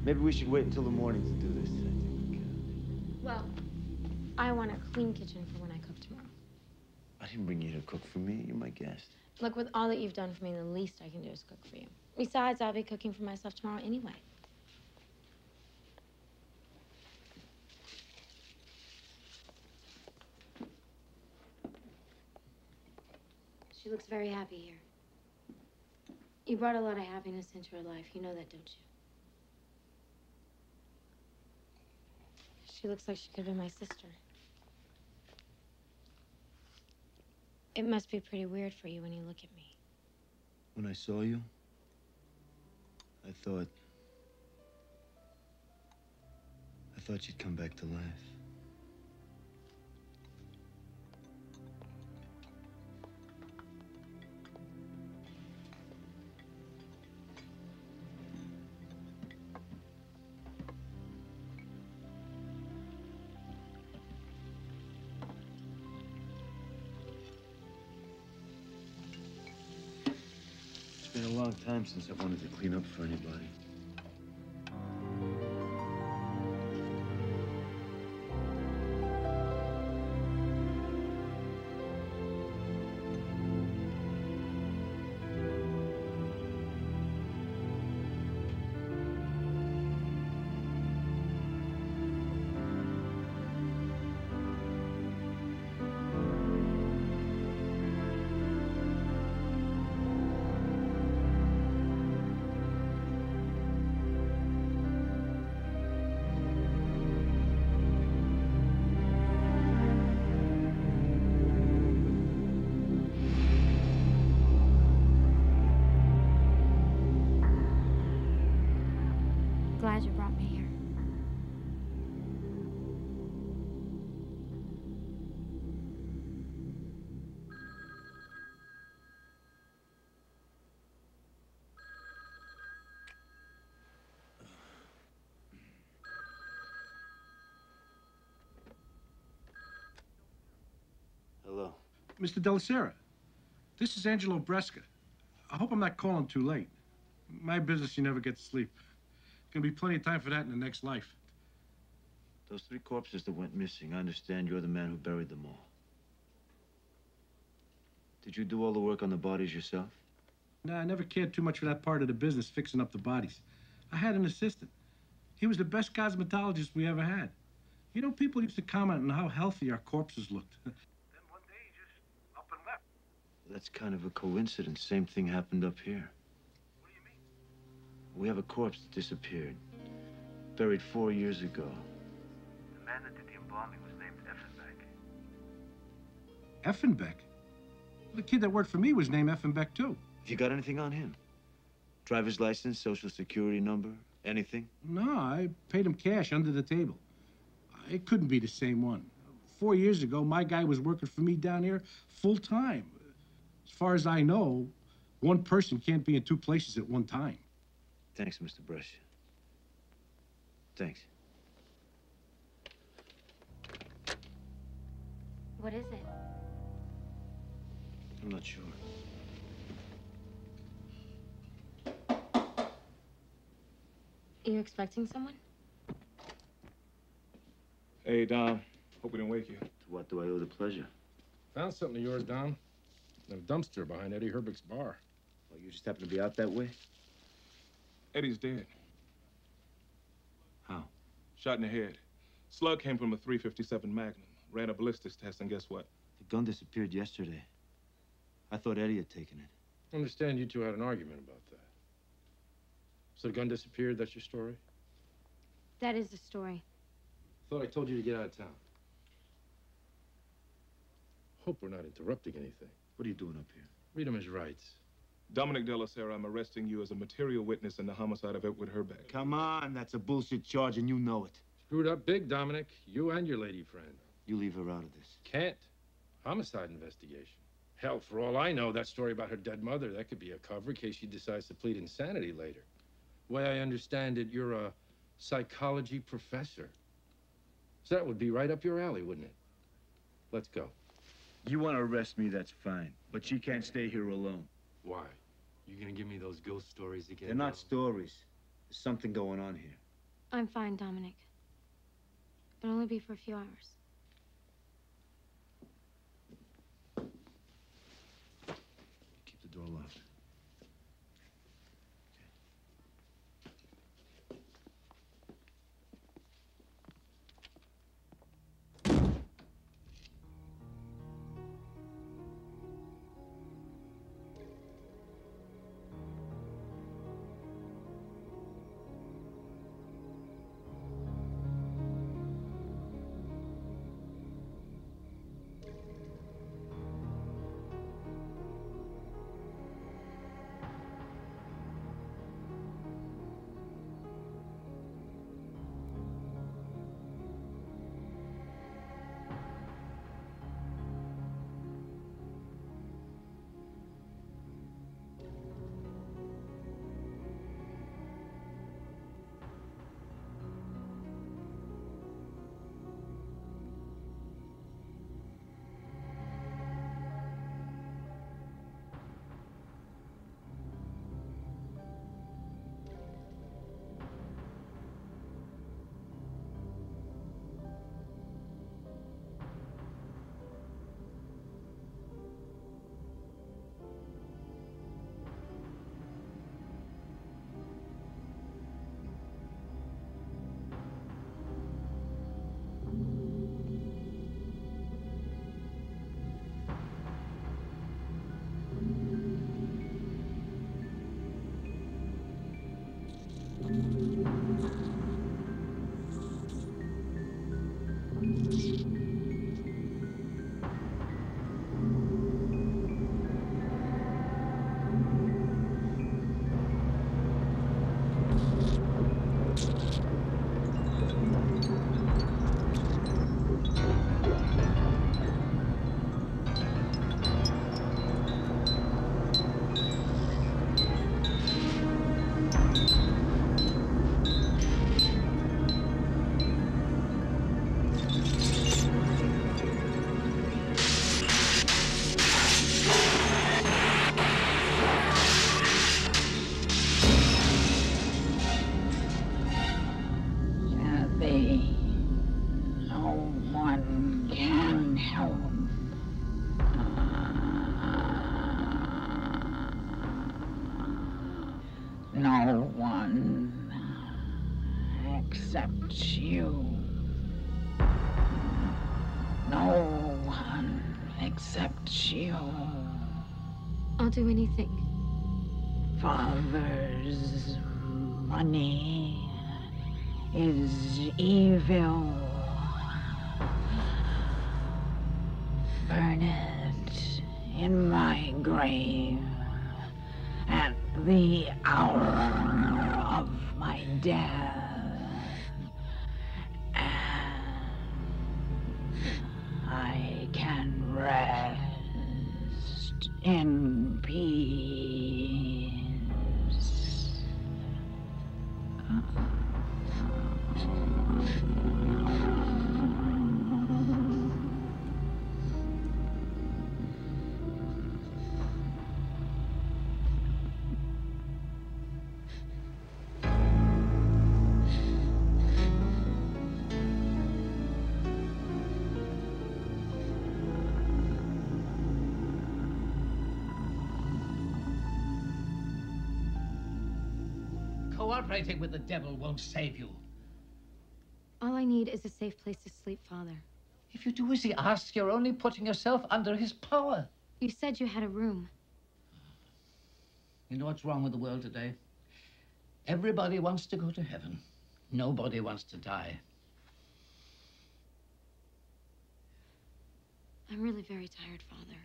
Maybe we should wait until the morning to do this. Well, I want a clean kitchen for when I cook tomorrow. I didn't bring you to cook for me. You're my guest. Look, with all that you've done for me, the least I can do is cook for you. Besides, I'll be cooking for myself tomorrow anyway. She looks very happy here. You brought a lot of happiness into her life. You know that, don't you? She looks like she could be my sister. It must be pretty weird for you when you look at me. When I saw you, I thought you'd come back to life. It's been a long time since I wanted to clean up for anybody. Glad you brought me here. Hello. Mr. Delicera, this is Angelo Bresca. I hope I'm not calling too late. My business, you never get to sleep. Gonna be plenty of time for that in the next life. Those 3 corpses that went missing, I understand you're the man who buried them all. Did you do all the work on the bodies yourself? Nah, I never cared too much for that part of the business, fixing up the bodies. I had an assistant. He was the best cosmetologist we ever had. You know, people used to comment on how healthy our corpses looked. That's kind of a coincidence. Same thing happened up here. What do you mean? We have a corpse that disappeared. Buried 4 years ago. The man that did the embalming was named Effenbeck. Effenbeck? The kid that worked for me was named Effenbeck, too. Have you got anything on him? Driver's license, social security number, anything? No, I paid him cash under the table. It couldn't be the same one. 4 years ago, my guy was working for me down here full time. As far as I know, one person can't be in 2 places at one time. Thanks, Mr. Brescia. Thanks. What is it? I'm not sure. Are you expecting someone? Hey, Dom. Hope we didn't wake you. To what do I owe the pleasure? Found something of yours, Dom. In a dumpster behind Eddie Herbeck's bar. Well, you just happen to be out that way? Eddie's dead. How? Shot in the head. Slug came from a .357 Magnum. Ran a ballistics test, and guess what? The gun disappeared yesterday. I thought Eddie had taken it. I understand you two had an argument about that. So the gun disappeared, that's your story? That is the story. Thought I told you to get out of town. Hope we're not interrupting anything. What are you doing up here? Read him his rights. Dominic Delicera, I'm arresting you as a material witness in the homicide of Edward Herbeck. Come on, that's a bullshit charge and you know it. Screwed up big, Dominic. You and your lady friend. You leave her out of this. Can't. Homicide investigation. Hell, for all I know, that story about her dead mother, that could be a cover in case she decides to plead insanity later. The way I understand it, you're a psychology professor. So that would be right up your alley, wouldn't it? Let's go. You want to arrest me, that's fine. But she can't stay here alone. Why? You gonna give me those ghost stories again? They're not stories. There's something going on here. I'm fine, Dominic. It'll only be for a few hours. Keep the door locked. No one except you. No one except you. I'll do anything. Father's money is evil. Burn it in my grave at the hour of my death. And I can rest in peace. Cooperating with the devil won't save you. All I need is a safe place to sleep, Father. If you do as he asks, you're only putting yourself under his power. You said you had a room. You know what's wrong with the world today? Everybody wants to go to heaven. Nobody wants to die. I'm really very tired, Father.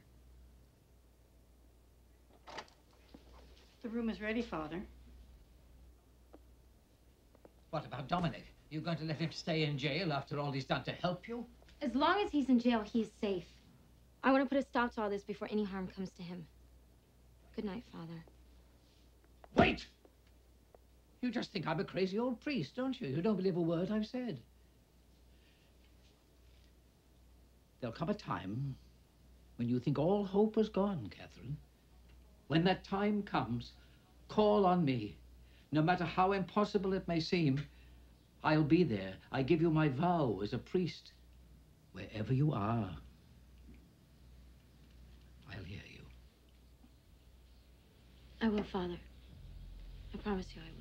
The room is ready, Father. What about Dominic? You going to let him stay in jail after all he's done to help you? As long as he's in jail, he's safe. I want to put a stop to all this before any harm comes to him. Good night, Father. Wait! You just think I'm a crazy old priest, don't you? You don't believe a word I've said. There'll come a time when you think all hope is gone, Catherine. When that time comes, call on me. No matter how impossible it may seem, I'll be there. I give you my vow as a priest. Wherever you are, I'll hear you. I will, Father. I promise you I will.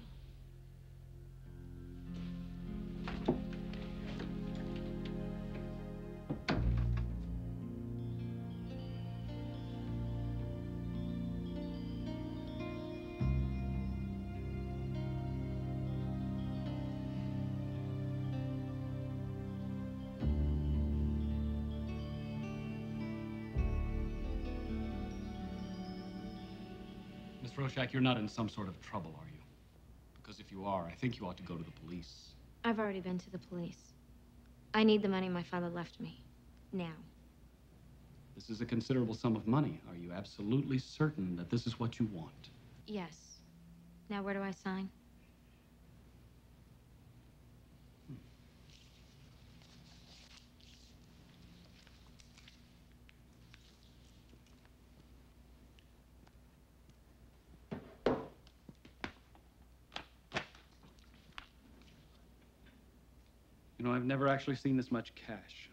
Miss Roshak, you're not in some sort of trouble, are you? Because if you are, I think you ought to go to the police. I've already been to the police. I need the money my father left me. Now. This is a considerable sum of money. Are you absolutely certain that this is what you want? Yes. Now where do I sign? You know, I've never actually seen this much cash.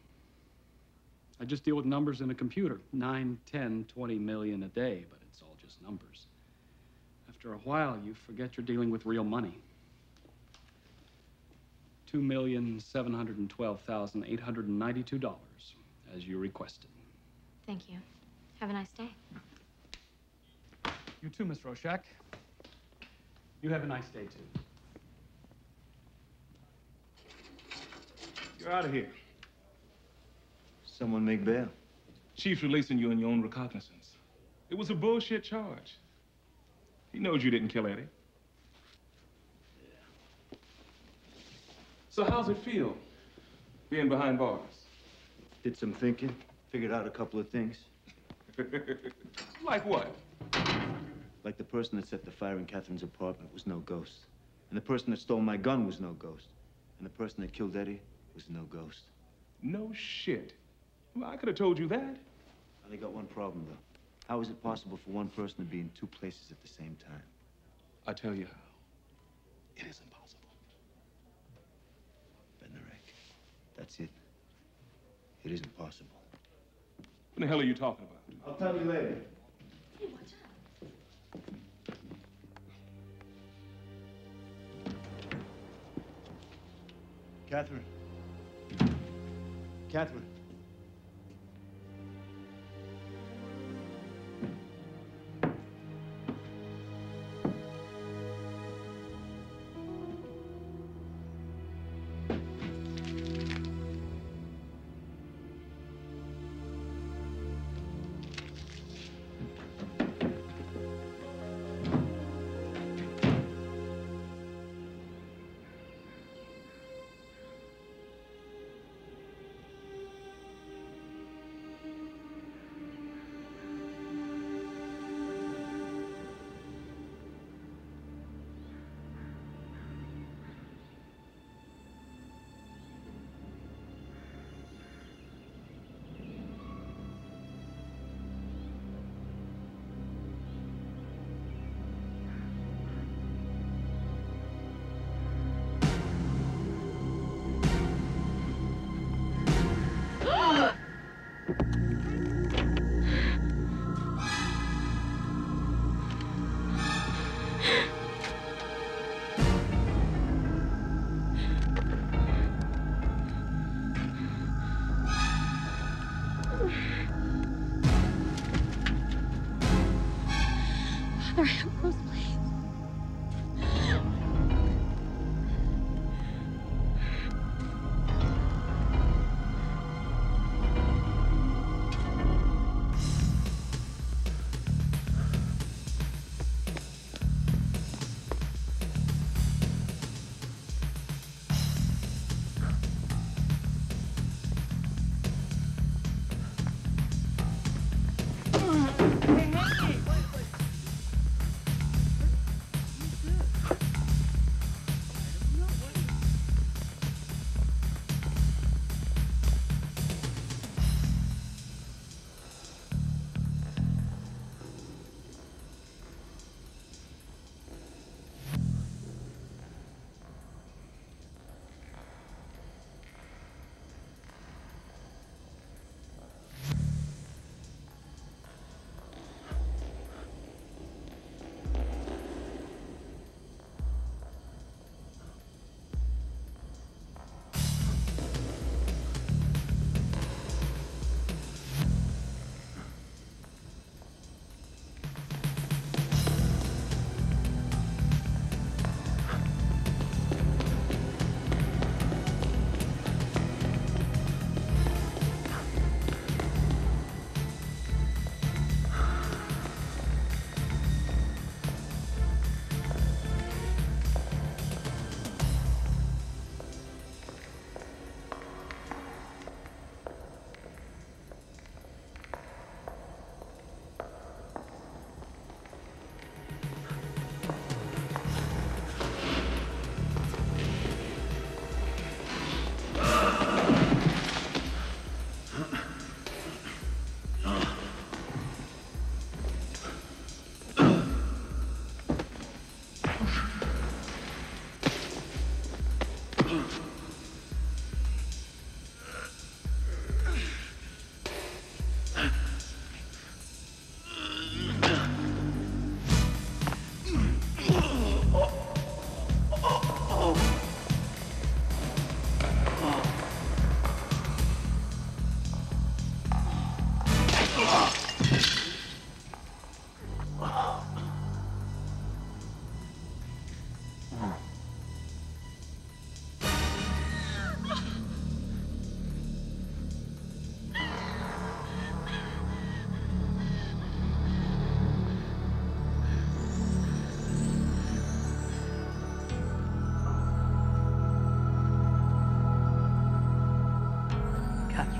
I just deal with numbers in a computer. 9, 10, 20 million a day, but it's all just numbers. After a while, you forget you're dealing with real money. $2,712,892, as you requested. Thank you. Have a nice day. You too, Miss Roshak. You have a nice day, too. You're out of here. Someone make bail. Chief's releasing you on your own recognizance. It was a bullshit charge. He knows you didn't kill Eddie. So how's it feel, being behind bars? Did some thinking, figured out a couple of things. Like what? Like the person that set the fire in Catherine's apartment was no ghost. And the person that stole my gun was no ghost. And the person that killed Eddie was no ghost. No shit. Well, I could have told you that. I only got one problem, though. How is it possible for one person to be in two places at the same time? I tell you how. It is impossible. Benarek, that's it. It isn't possible. What the hell are you talking about? I'll tell you later. Hey, watch out. Catherine. Catherine.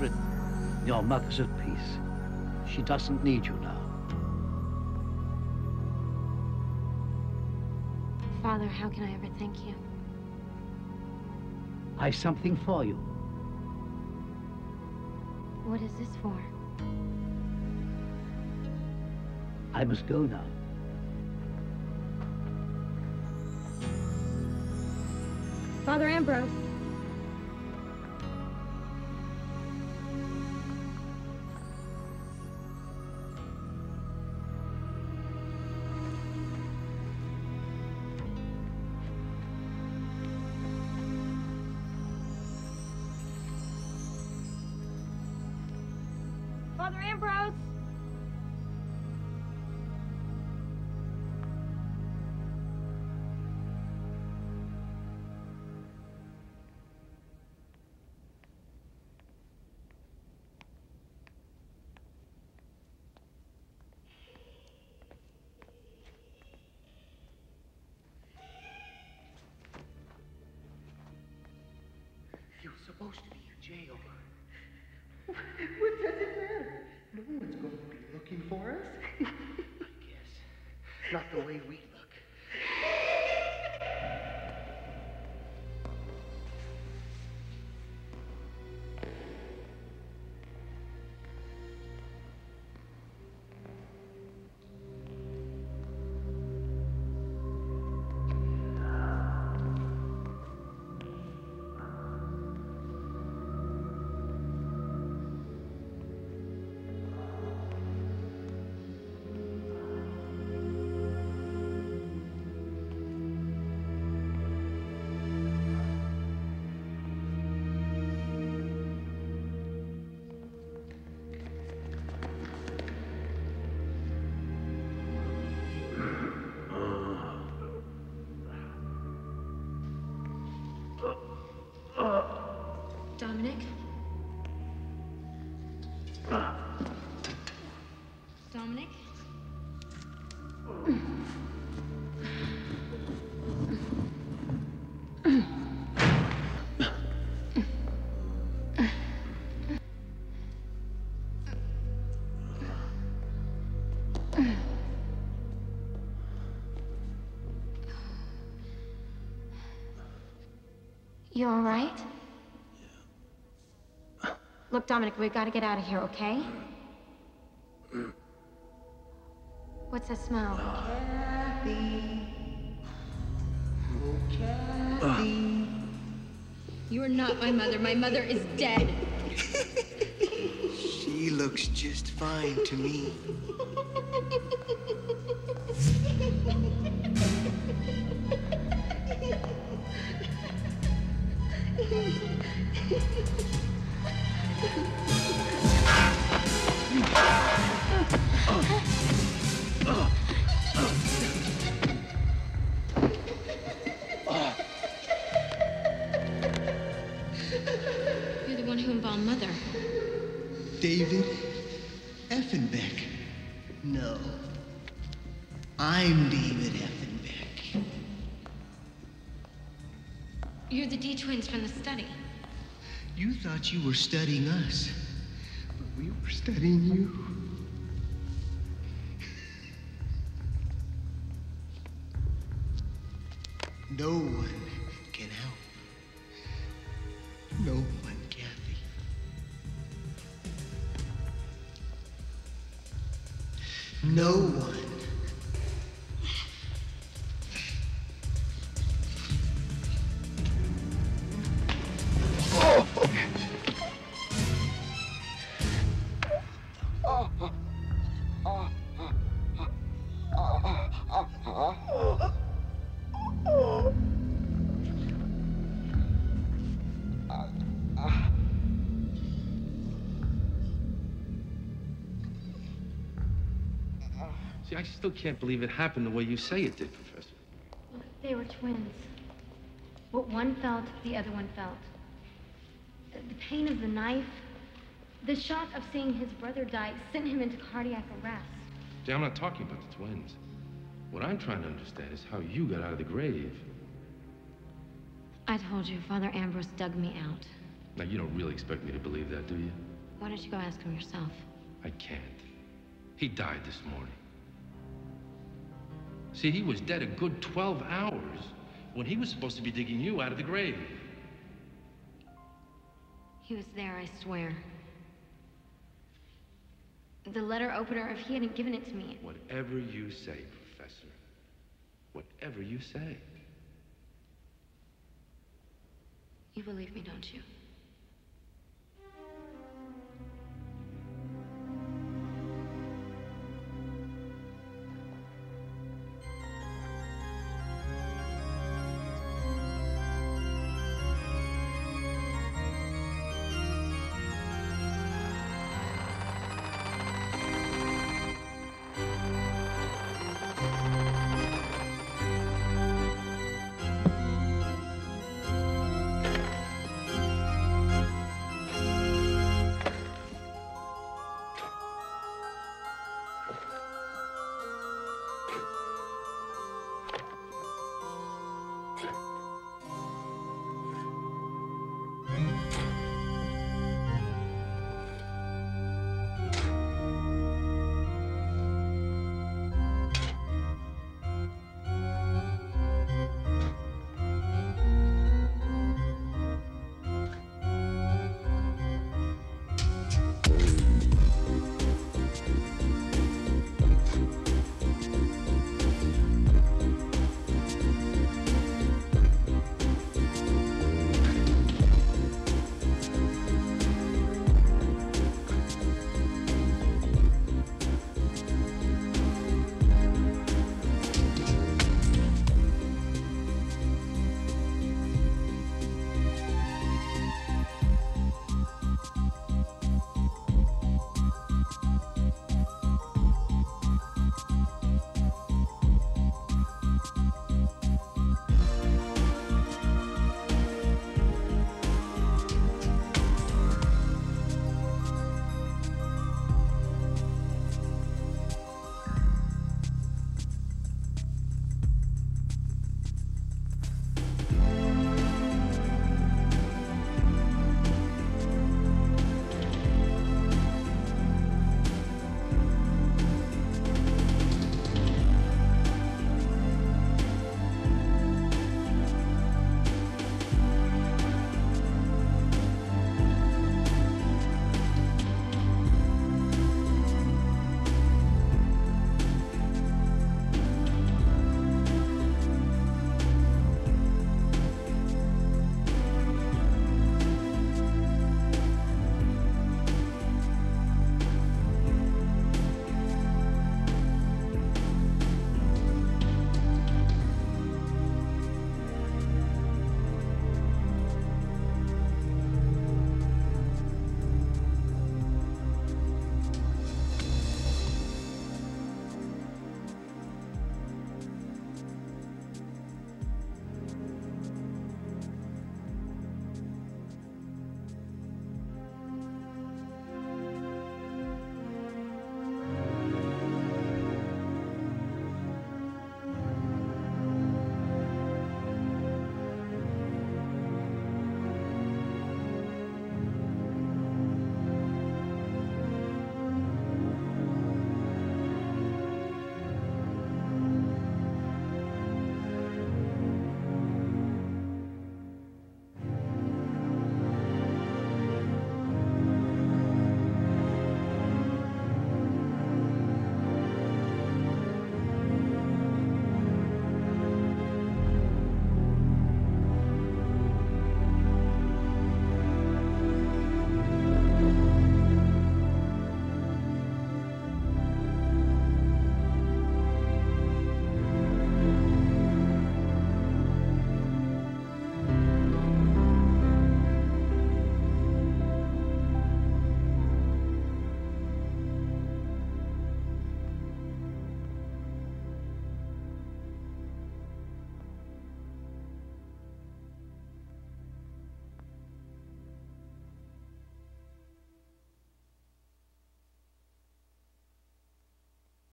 Catherine, your mother's at peace. She doesn't need you now. Father, how can I ever thank you? I've something for you. What is this for? I must go now. Father Ambrose. Father Ambrose! You're supposed to be in jail. What does it matter? No one's going to be looking for us. I guess. Not the way we look. Dominic? Dominic? You all right? Look, Dominic, we've got to get out of here, okay? What's that smell? Kathy. Oh, Kathy. You are not my mother. My mother is dead. She looks just fine to me. You're the one who embalmed Mother. David Effenbeck. No. I'm David Effenbeck. You're the D twins from the study. You thought you were studying us, but we were studying you. No one can help. No one, Kathy. No one. See, I still can't believe it happened the way you say it did, Professor. They were twins. What one felt, the other one felt. The pain of the knife, the shock of seeing his brother die sent him into cardiac arrest. See, I'm not talking about the twins. What I'm trying to understand is how you got out of the grave. I told you, Father Ambrose dug me out. Now, you don't really expect me to believe that, do you? Why don't you go ask him yourself? I can't. He died this morning. See, he was dead a good 12 hours when he was supposed to be digging you out of the grave. He was there, I swear. The letter opener, if he hadn't given it to me. Whatever you say, Professor. Whatever you say. You believe me, don't you?